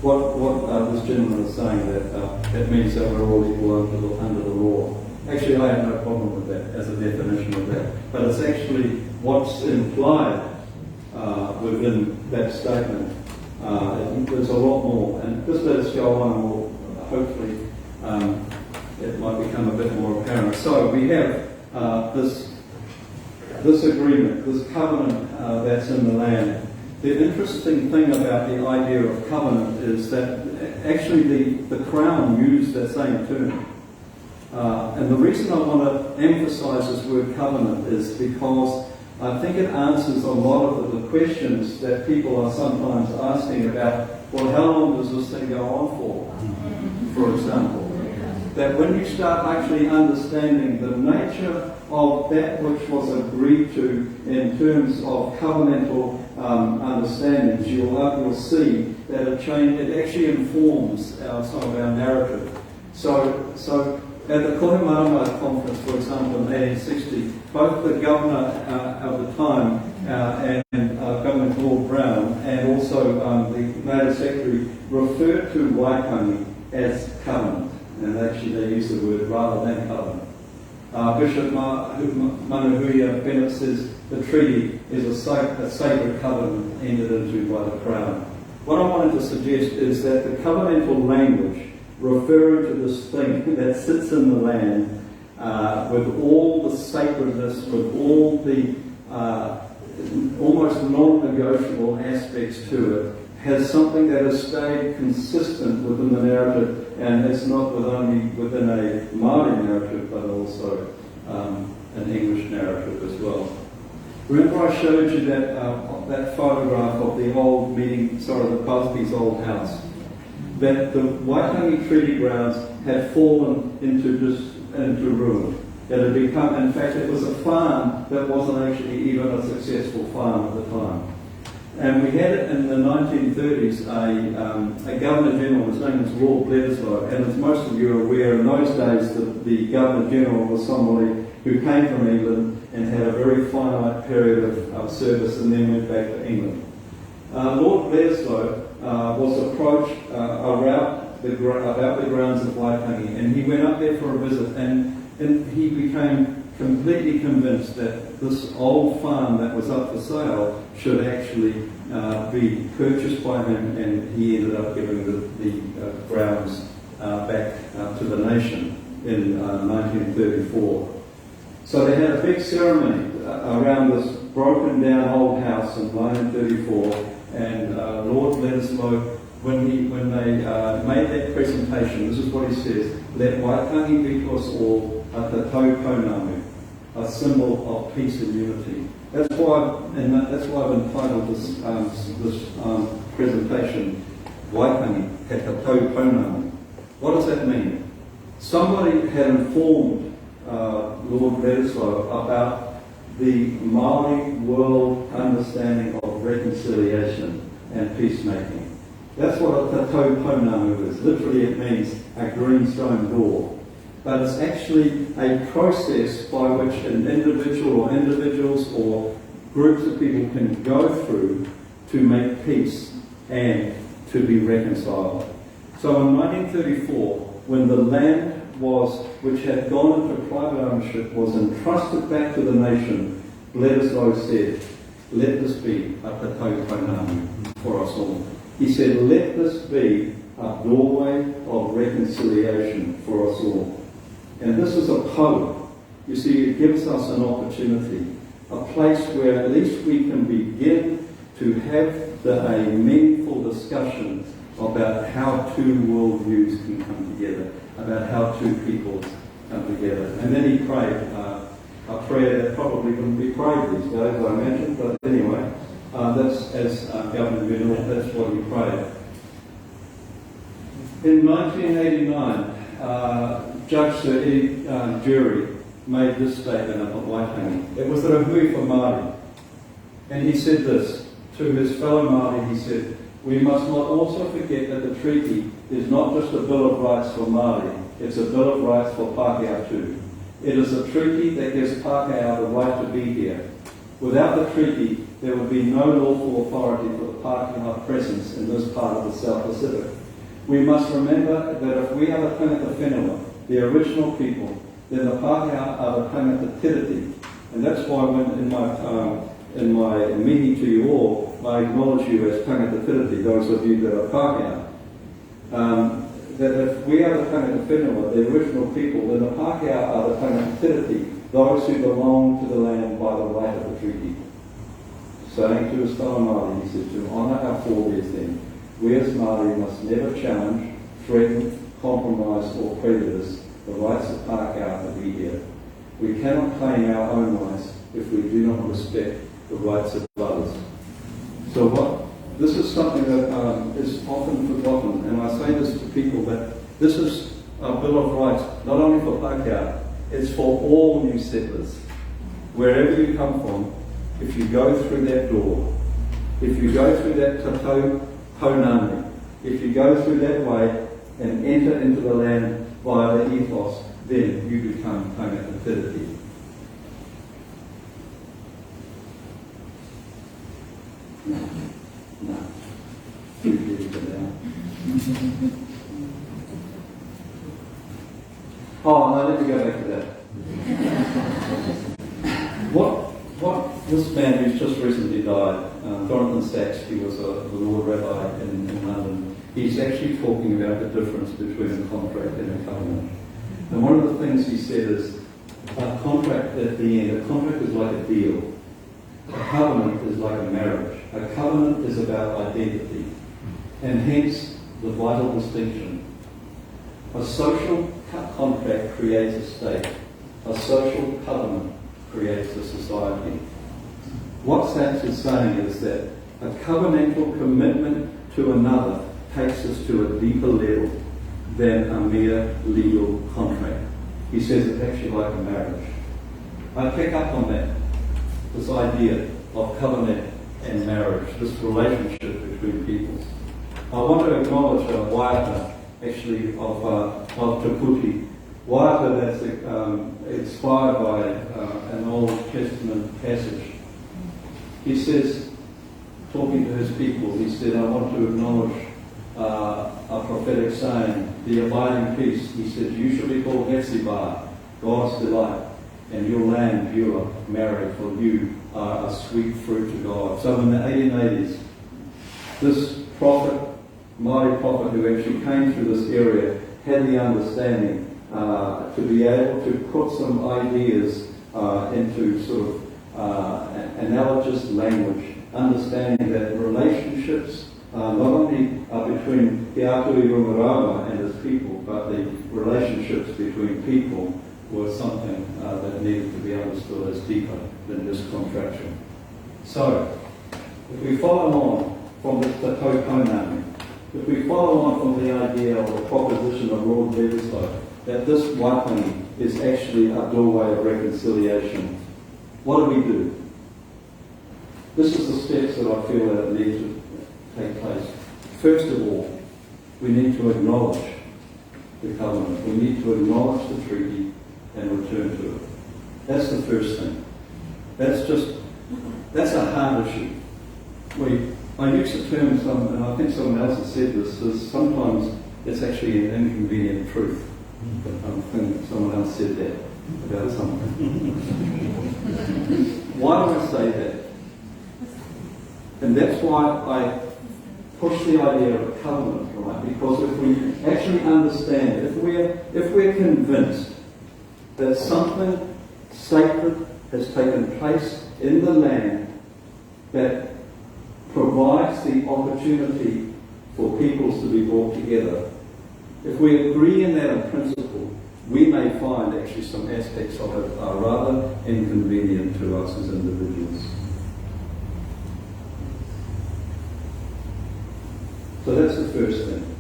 What this gentleman is saying, that means that we're all equal under the law. Actually, I have no problem with that as a definition of that. But it's actually what's implied within that statement. There's a lot more. And just let us go on, and we'll hopefully it might become a bit more apparent. So we have this agreement, this covenant that's in the land. The interesting thing about the idea of covenant is that actually the Crown used that same term. And the reason I want to emphasise this word covenant is because I think it answers a lot of the questions that people are sometimes asking about, well, how long does this thing go on for example. That when you start actually understanding the nature of that which was agreed to in terms of covenantal understandings, you'll see that it actually informs some of our narrative. So at the Kohimarama conference, for example, in 1860, both the governor of the time and Governor Lord Brown and also the Native Secretary referred to Waitangi as covenant. And actually they use the word rather than covenant. Bishop Manuhuia Bennett says the treaty is a sacred covenant entered into by the Crown. What I wanted to suggest is that the covenantal language referring to this thing that sits in the land with all the sacredness, with all the almost non-negotiable aspects to it, has something that has stayed consistent within the narrative, and it's not only within a Māori narrative, but also an English narrative as well. Remember I showed you that photograph of the old the Busby's old house? That the Waitangi Treaty grounds had fallen into ruin. It had become, in fact, it was a farm that wasn't actually even a successful farm at the time. And we had in the 1930s a Governor General, his name was Lord Bledisloe, and as most of you are aware, in those days the Governor General was somebody who came from England and had a very finite period of service and then went back to England. Lord Bledisloe was approached about the grounds of Waitangi, and he went up there for a visit, and he became completely convinced that this old farm that was up for sale should actually be purchased by him, and he ended up giving the grounds back to the nation in 1934. So they had a big ceremony around this broken down old house in 1934, And Lord Bledisloe, when they made that presentation, this is what he says: "Let Waitangi be to us all a Tatau Pounamu, a symbol of peace and unity." That's why I've entitled this presentation Waitangi, Te Tatau Pounamu. What does that mean? Somebody had informed Lord Bledisloe about the Māori world understanding of reconciliation and peacemaking. That's what a Tatau Pounamu is. Literally it means a green stone door. But it's actually a process by which an individual or individuals or groups of people can go through to make peace and to be reconciled. So in 1934, when the land which had gone into private ownership was entrusted back to the nation, Bledisloe said, "Let this be a Tatau Pounamu for us all." He said, "Let this be a doorway of reconciliation for us all." And this is a poem. You see, it gives us an opportunity, a place where at least we can begin to have a meaningful discussion about how two worldviews can come together, about how two people come together. And then he prayed a prayer that probably wouldn't be prayed these days, I imagine, but anyway, that's as Governor General, that's what he prayed. In 1989, Judge Sir Eddie Jury made this statement about Waitangi. It was the Rahui for Māori. And he said this to his fellow Māori, he said, "We must not also forget that the treaty is not just a Bill of Rights for Māori, it's a Bill of Rights for Pākehā too. It is a treaty that gives Pākehā the right to be here. Without the treaty, there would be no lawful authority for the Pākehā presence in this part of the South Pacific. We must remember that if we are the tangata whenua, the original people, then the Pākehā are the tangata Tiriti." And that's why when in my mihi to you all, I acknowledge you as tangata Tiriti, those of you that are Pākehā. That if we are the tangata whenua, the original people, then the Pākehā are the tangata Tiriti, those who belong to the land by the right of the treaty. Saying to his fellow Māori, he said, "To honour our forebears then, we as Māori must never challenge, threaten, compromise or prejudice the rights of Pākehā to be here. We cannot claim our own rights if we do not respect the rights of others." So this is something that is often forgotten, and I say this to people, that this is a Bill of Rights, not only for Pākehā, it's for all new settlers. Wherever you come from, if you go through that door, if you go through that Tatau Pounamu, if you go through that way and enter into the land via the ethos, then you become tangata Tiriti. No. Oh, no, let me go back to that. What this man who's just recently died, Jonathan Sachs, he was the Lord Rabbi in London, he's actually talking about the difference between a contract and a covenant. And one of the things he said is, a contract at the end, a contract is like a deal. A covenant is like a marriage. A covenant is about identity, and hence the vital distinction. A social contract creates a state. A social covenant creates a society. What Sachs is saying is that a covenantal commitment to another takes us to a deeper level than a mere legal contract. He says it's actually like a marriage. I pick up on that, this idea of covenant and marriage, this relationship between peoples. I want to acknowledge Waiata, actually, of Te Puti. Waiata that's inspired by an Old Testament passage. He says, talking to his people, he said, "I want to acknowledge a prophetic saying, the abiding peace." He said, "You shall be called Hetsiba, God's delight, and your land pure, married, for you are a sweet fruit to God." So in the 1880s, this prophet, Māori prophet who actually came through this area, had the understanding to be able to put some ideas into sort of analogous language understanding that relationships not only are between Te Atui Rungarawa and his people, but the relationships between people were something that needed to be understood as deeper than just contraction. So, if we follow on from this Tatau Pounamu, if we follow on from the idea or the proposition of Lord Levislow that this Waitangi is actually a doorway of reconciliation, what do? This is the steps that I feel that need to take place. First of all, we need to acknowledge the covenant. We need to acknowledge the treaty and return to it. That's the first thing. That's a hard issue. I use the term, and I think someone else has said this, is sometimes it's actually an inconvenient truth. I think someone else said that about something. Why do I say that? And that's why I push the idea of a covenant, right? Because if we actually understand, if we're convinced that something sacred has taken place in the land that provides the opportunity for peoples to be brought together, if we agree in that in principle, we may find actually some aspects of it are rather inconvenient to us as individuals. So that's the first thing.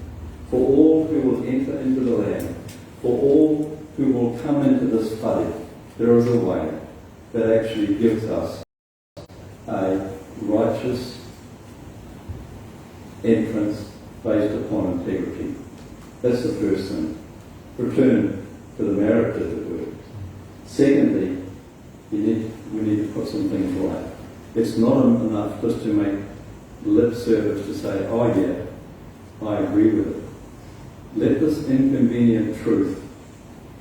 For all who will enter into the land, for all who will come into this faith, there is a way that actually gives us a righteous entrance based upon integrity. That's the first thing. Return to the merit, as it were. Secondly, we need to put some things right. It's not enough just to make lip service to say, oh yeah, I agree with it. Let this inconvenient truth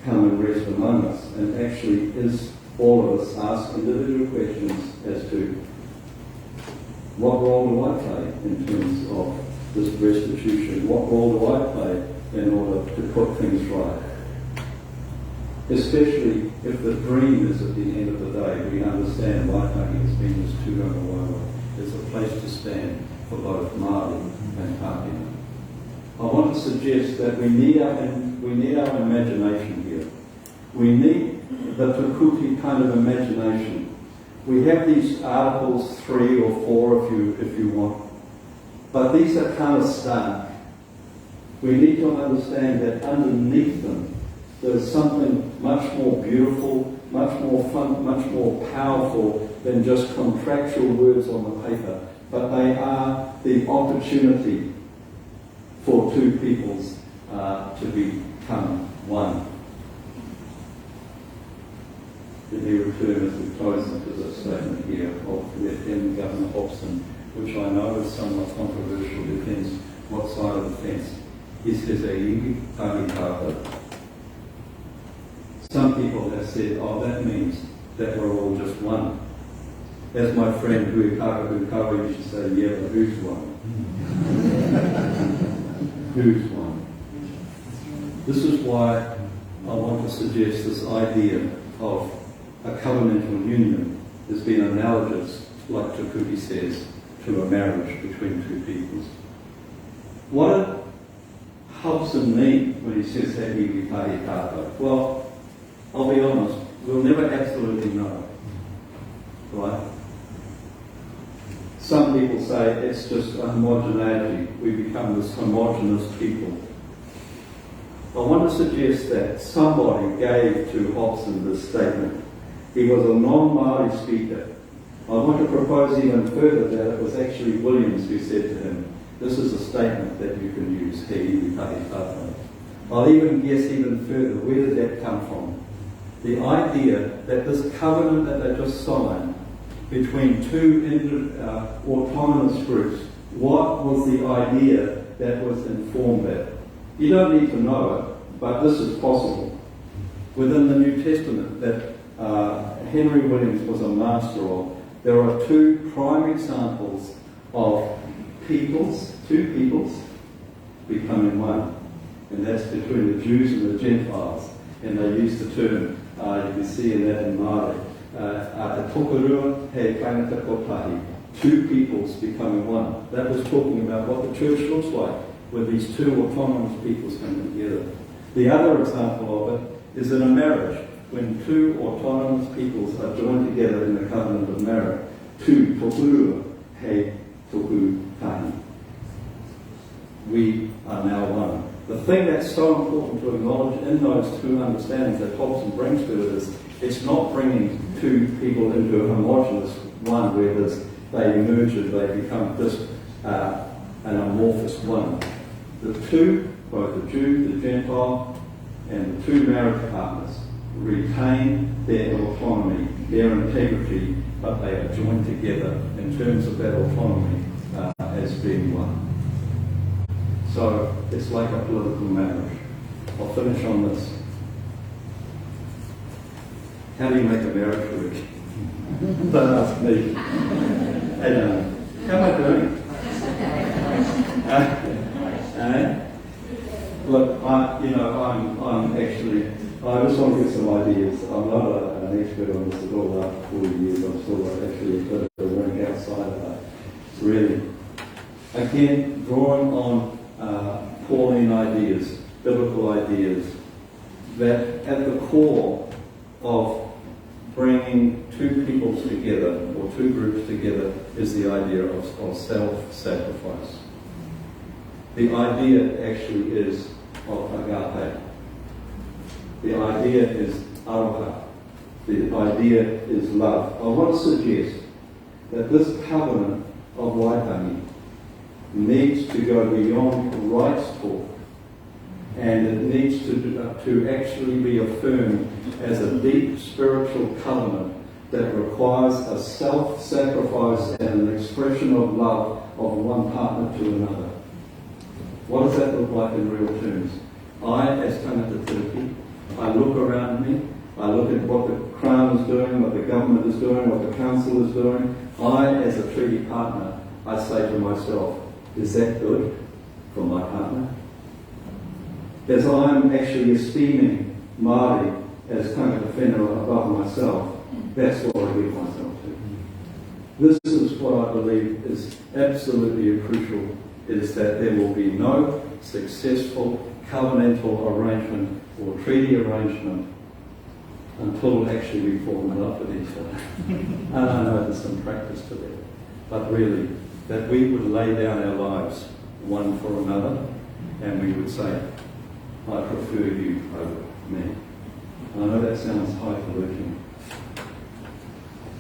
come and rest among us, and actually is all of us ask individual questions as to what role do I play in terms of this restitution? What role do I play in order to put things right? Especially if the dream is at the end of the day, we understand Waitangi has been this tūranga waiwa. It's a place to stand for both Māori and Pākehā. I want to suggest that we need our imagination here. We need the Tukuti kind of imagination. We have these articles, 3 or 4 if you want, but these are kind of stark. We need to understand that underneath them there's something much more beautiful, much more fun, much more powerful than just contractual words on the paper, but they are the opportunity for two peoples to become one. Let me return as we close into this statement here of Lieutenant Governor Hobson, which I know is somewhat controversial, depends what side of the fence. He says a ingi pākehā. Some people have said, oh, that means that we're all just one. As my friend Hui Kawa used to say, yeah, but who's one? Who's one? This is why I want to suggest this idea of a covenantal union has been analogous, like Tukuti says, to a marriage between two peoples. What did Hobson mean when he says that he be pākehā? Well, I'll be honest, we'll never absolutely know, right? Some people say it's just a homogeneity. We become this homogeneous people. I want to suggest that somebody gave to Hobson this statement. He was a non-Māori speaker. I want to propose even further that it was actually Williams who said to him, this is a statement that you can use, he be pākehā. I'll even guess even further, where did that come from? The idea that this covenant that they just signed between two autonomous groups, what was the idea that was informed that? You don't need to know it, but this is possible. Within the New Testament that Henry Williams was a master of, there are two prime examples of two peoples becoming one. And that's between the Jews and the Gentiles. And they use the term, you can see in that in Māori, te tokorua he tangata kotahi. two peoples becoming one. That was talking about what the church looks like, with these two autonomous peoples coming together. The other example of it is in a marriage, when two autonomous peoples are joined together in the covenant of marriage. Tu tohua he tohu tahi. We are now one. The thing that's so important to acknowledge in those two understandings that Hobson brings to it is it's not bringing two people into a homogeneous one where they merge and they become just an amorphous one. The two, both the Jew, the Gentile, and the two marriage partners retain their autonomy, their integrity, but they are joined together in terms of that autonomy as being one. So it's like a political marriage. I'll finish on this. How do you make a marriage work? Don't ask me. How am I doing? Look, I'm actually, I just want to get some ideas. I'm not an expert on this at all after 40 years. I'm still actually a bit of a rank outside of that. Really, again, drawing on Pauline ideas, biblical ideas, that at the core of bringing two peoples together, or two groups together, is the idea of self-sacrifice. The idea actually is of agape. The idea is aroha. The idea is love. I want to suggest that this covenant of Waitangi needs to go beyond rights talk, and it needs to actually be affirmed as a deep spiritual covenant that requires a self-sacrifice and an expression of love of one partner to another. What does that look like in real terms? I, as Te Tiriti, I look around me, I look at what the Crown is doing, what the government is doing, what the Council is doing. I, as a treaty partner, I say to myself, is that good for my partner? As I'm actually esteeming Māori as tangata whenua above myself, that's what I give myself to. This is what I believe is absolutely crucial, is that there will be no successful covenantal arrangement or treaty arrangement until actually we fall in love with each other. And I know there's some practice to that, but really, that we would lay down our lives one for another, and we would say, I prefer you over me. And I know that sounds highfalutin.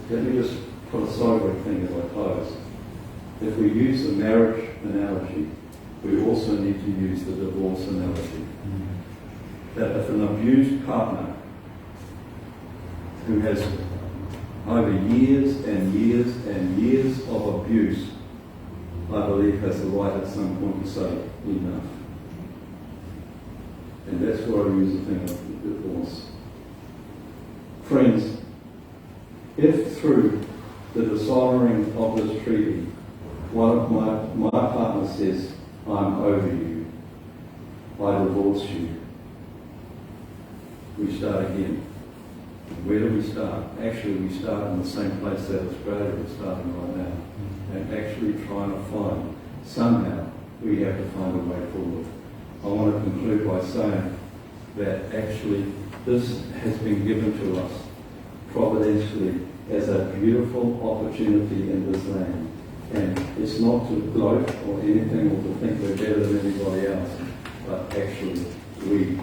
Let me just put a sobering thing as I close. If we use the marriage analogy, we also need to use the divorce analogy. That if an abused partner who has over years and years and years of abuse, I believe has the right at some point to say, enough. And that's why I use the thing of divorce. Friends, if through the dishonoring of this treaty, one of my partner says, I'm over you, I divorce you, we start again. Where do we start? Actually, we start in the same place that Australia is starting right now, and actually trying to find, somehow, we have to find a way forward. I want to conclude by saying that actually this has been given to us providentially as a beautiful opportunity in this land. And it's not to gloat or anything or to think we're better than anybody else, but actually we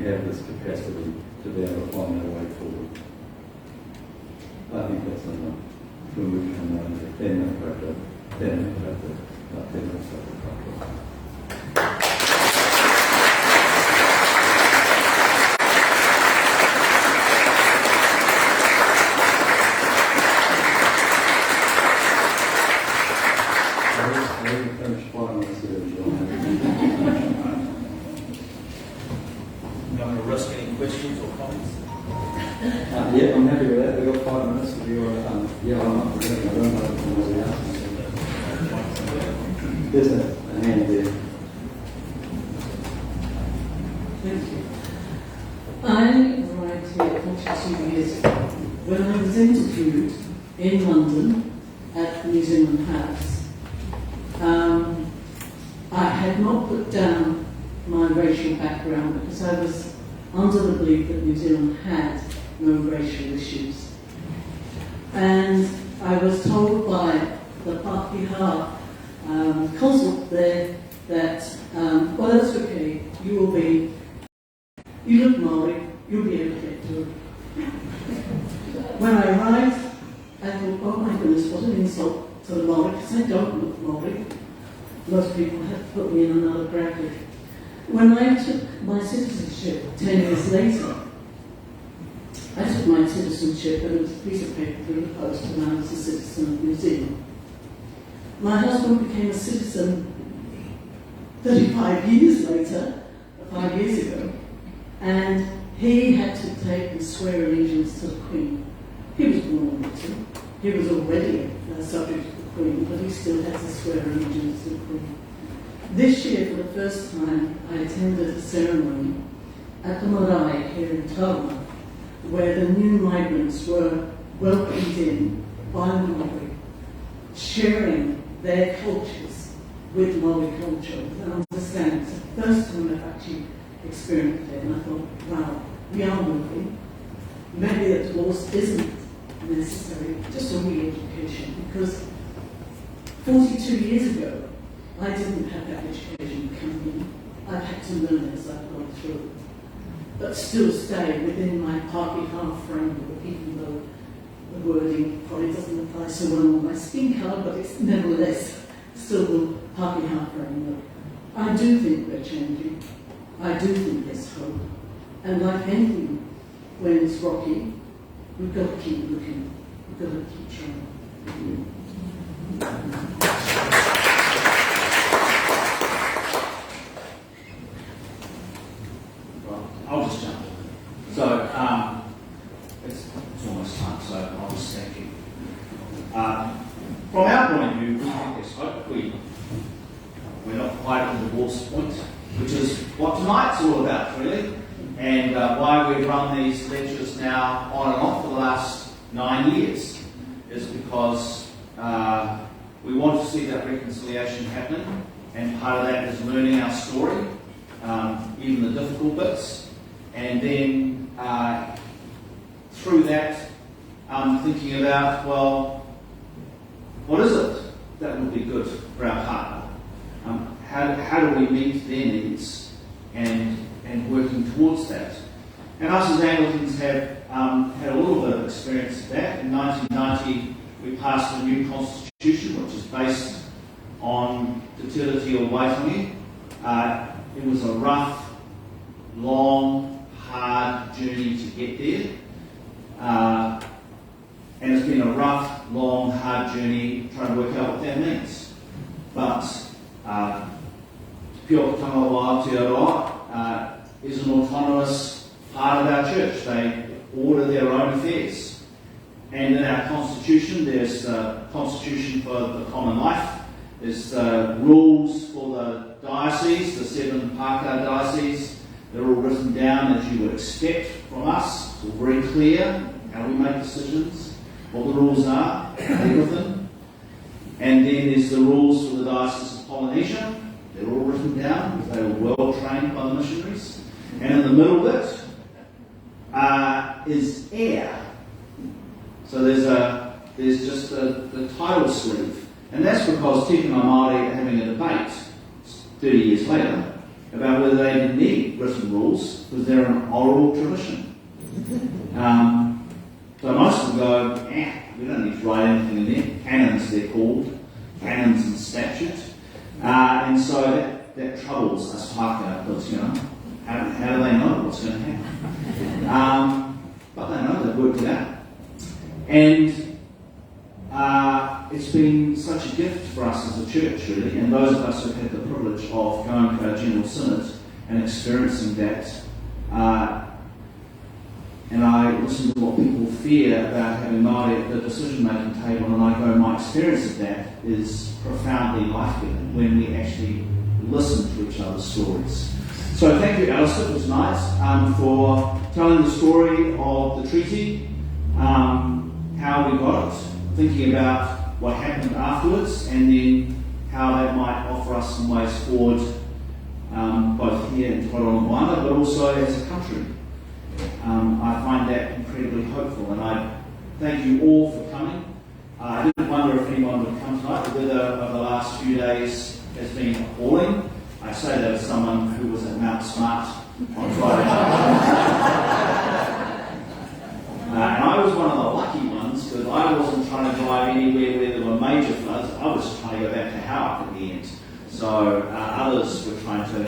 have this capacity to be able to find our way forward. I think that's enough. Not going to risk any questions or comments. Yeah, I'm happy with that. We've got 5 minutes if you want to. I'm not forgetting. I don't know if anybody else. There's a hand there. Thank you. I arrived here 42 years ago when I was interviewed in London at the New Zealand House. I had not put down my racial background because I was under the belief that New Zealand had no racial issues. And I was told by the Pākehā consul there that, well, that's okay, you look Māori, you'll be able to get to it. When I arrived, I thought, oh my goodness, what an insult to the Māori, because I don't look Māori. Most people have put me in another bracket. When I took my citizenship 10 years later, I took my citizenship and it was a piece of paper through the post and I was a citizen of New Zealand. My husband became a citizen 35 years later, 5 years ago, and he had to take and swear allegiance to the Queen. He was born in Britain. He was already a subject of the Queen, but he still had to swear allegiance to the Queen. This year, for the first time, I attended a ceremony at the marae here in Tauma, where the new migrants were welcomed in by the Māori, sharing their cultures with Māori culture. And understand, it's the first time I've actually experienced it, and I thought, wow, we are moving. Maybe a divorce isn't necessary, just a re-education, because 42 years ago, I didn't have that education coming in. I've had to learn as I've gone through, but still stay within my Pākehā framework, even though the wording probably doesn't apply so well on my skin colour, but it's nevertheless still the Pākehā framework. I do think we're changing. I do think there's hope. And like anything, when it's rocky, we've got to keep looking. We've got to keep trying. I'll just jump in. So, it's almost time, so I'll just thank you. From our point of view, we think there's hope. We're not quite at the divorce point, which is what tonight's all about, really, and why we've run these lectures now on and off for the last 9 years is because we want to see that reconciliation happening, and part of that is learning our story, even the difficult bits. And then through that, thinking about, well, what is it that would be good for our partner? How do we meet their needs and working towards that? And us as Anglicans have had a little bit of experience of that. In 1990, we passed a new constitution, which is based on the Treaty of Waitangi. It was a rough, long, hard journey to get there. And it's been a rough, long, hard journey trying to work out what that means. But Te Tiriti is an autonomous part of our church. They order their own affairs. And in our constitution, there's the constitution for the common life. There's rules for the diocese, the 7 Pākehā dioceses. They're all written down as you would expect from us. It's all very clear how we make decisions, what the rules are, everything. And then there's the rules for the Diocese of Polynesia. They're all written down because they were well trained by the missionaries. And in the middle bit is air. So there's just the title sleeve. And that's because Te Tiriti Māori are having a debate 30 years later about whether they even need written rules because they're an oral tradition. So most of them go, we don't need to write anything in there. Canons, they're called. Canons and statute. And so that troubles us Pākehā because, how do they know what's going to happen? But they know, they've worked it out. And it's been such a gift for us as a church, really, and those of us who've had the privilege of going to our General Synod and experiencing that. And I listen to what people fear about having Māori at the decision-making table, and I go, my experience of that is profoundly life-giving when we actually listen to each other's stories. So thank you, Alistair, for tonight, for telling the story of the treaty, how we got it, thinking about what happened afterwards and then how that might offer us some ways forward, both here in Tatau Pounamu, but also as a country. I find that incredibly hopeful, and I thank you all for coming. I did wonder if anyone would come tonight. The weather over the last few days has been appalling. I say that as someone who was at Mount Smart on Friday night. And I was one of the lucky ones because I wasn't trying to drive anywhere where there were major floods. I was trying to go back to Howick at the end. So others were trying to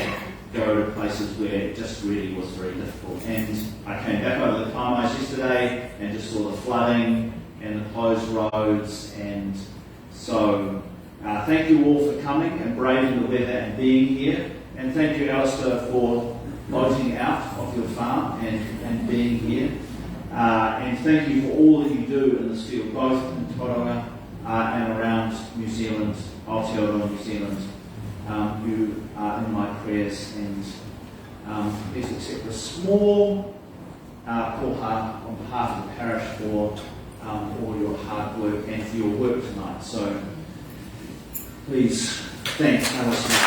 go to places where it just really was very difficult. And I came back over the Pāmais yesterday and just saw the flooding and the closed roads. And so thank you all for coming and braving the weather and being here. And thank you, Alistair, for lodging out of your farm and being here. And thank you for all that you do in this field, both in Tauranga and around New Zealand, Aotearoa, New Zealand. You are in my prayers, and please accept a small koha on behalf of the parish for all your hard work and for your work tonight. So please thank Alistair.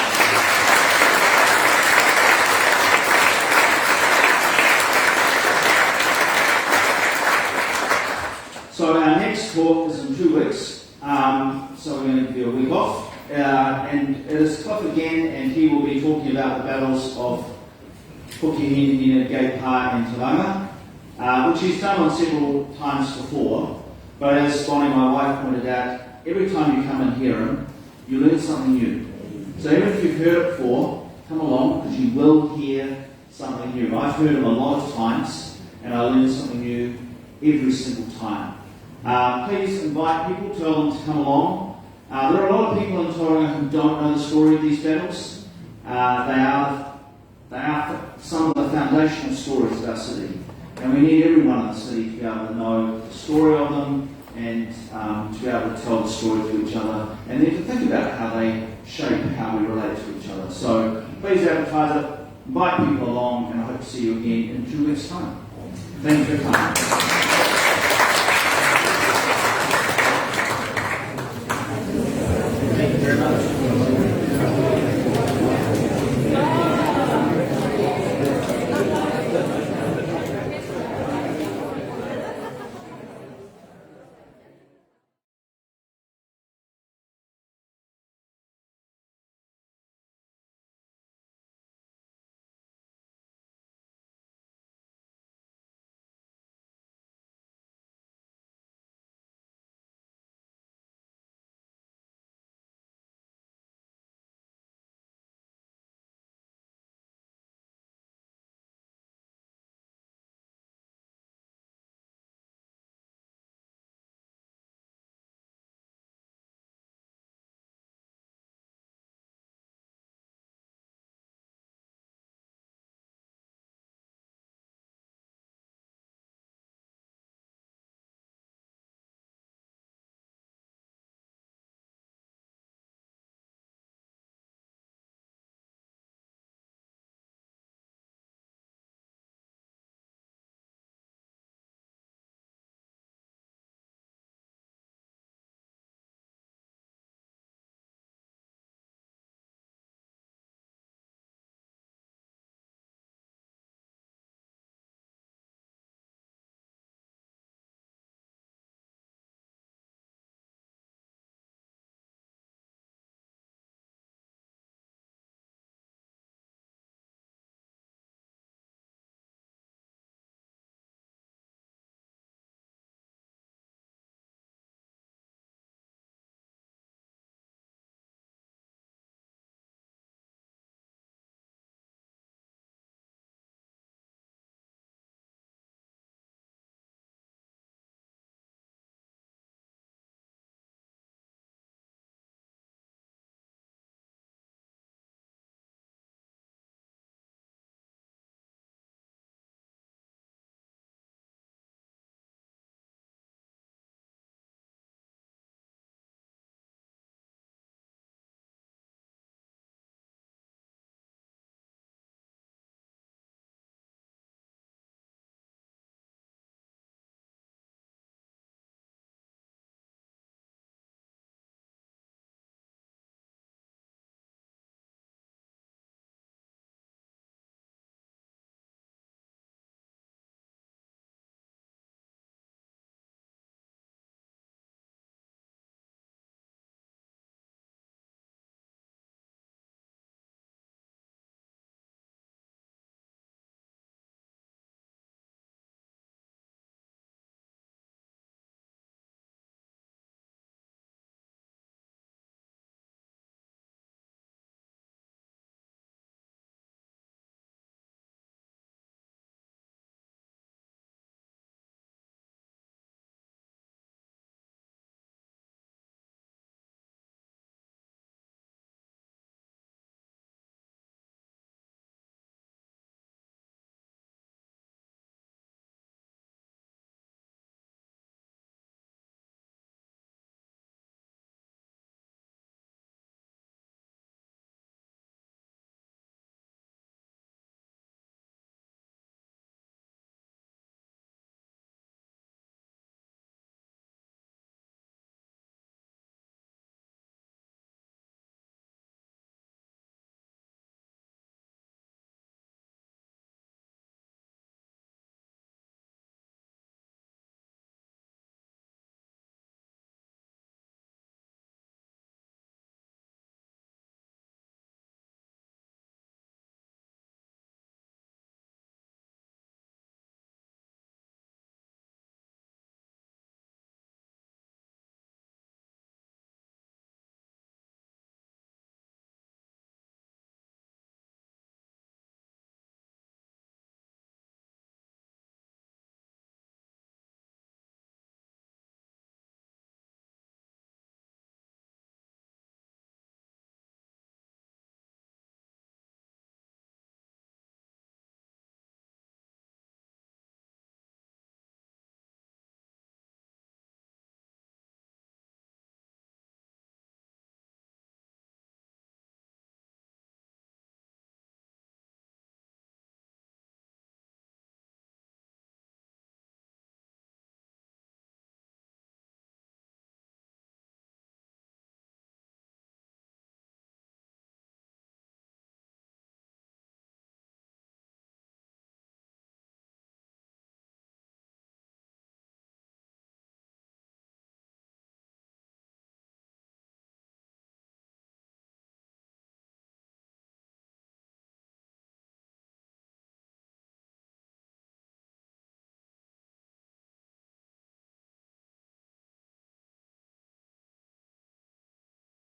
So our next talk is in 2 weeks, so we're going to give you a week off. And it is Cliff again, and he will be talking about the battles of Pukehinahina, Gate Pā, and Tauranga, which he's done on several times before. But as Bonnie, my wife, pointed out, every time you come and hear him, you learn something new. So even if you've heard it before, come along, because you will hear something new. I've heard him a lot of times, and I learn something new every single time. Please invite people, tell them to come along. There are a lot of people in Tauranga who don't know the story of these battles. They are some of the foundational stories of our city. And we need everyone in the city to be able to know the story of them and to be able to tell the story to each other and then to think about how they shape how we relate to each other. So please advertise it, invite people along, and I hope to see you again in 2 weeks' time. Thank you for coming.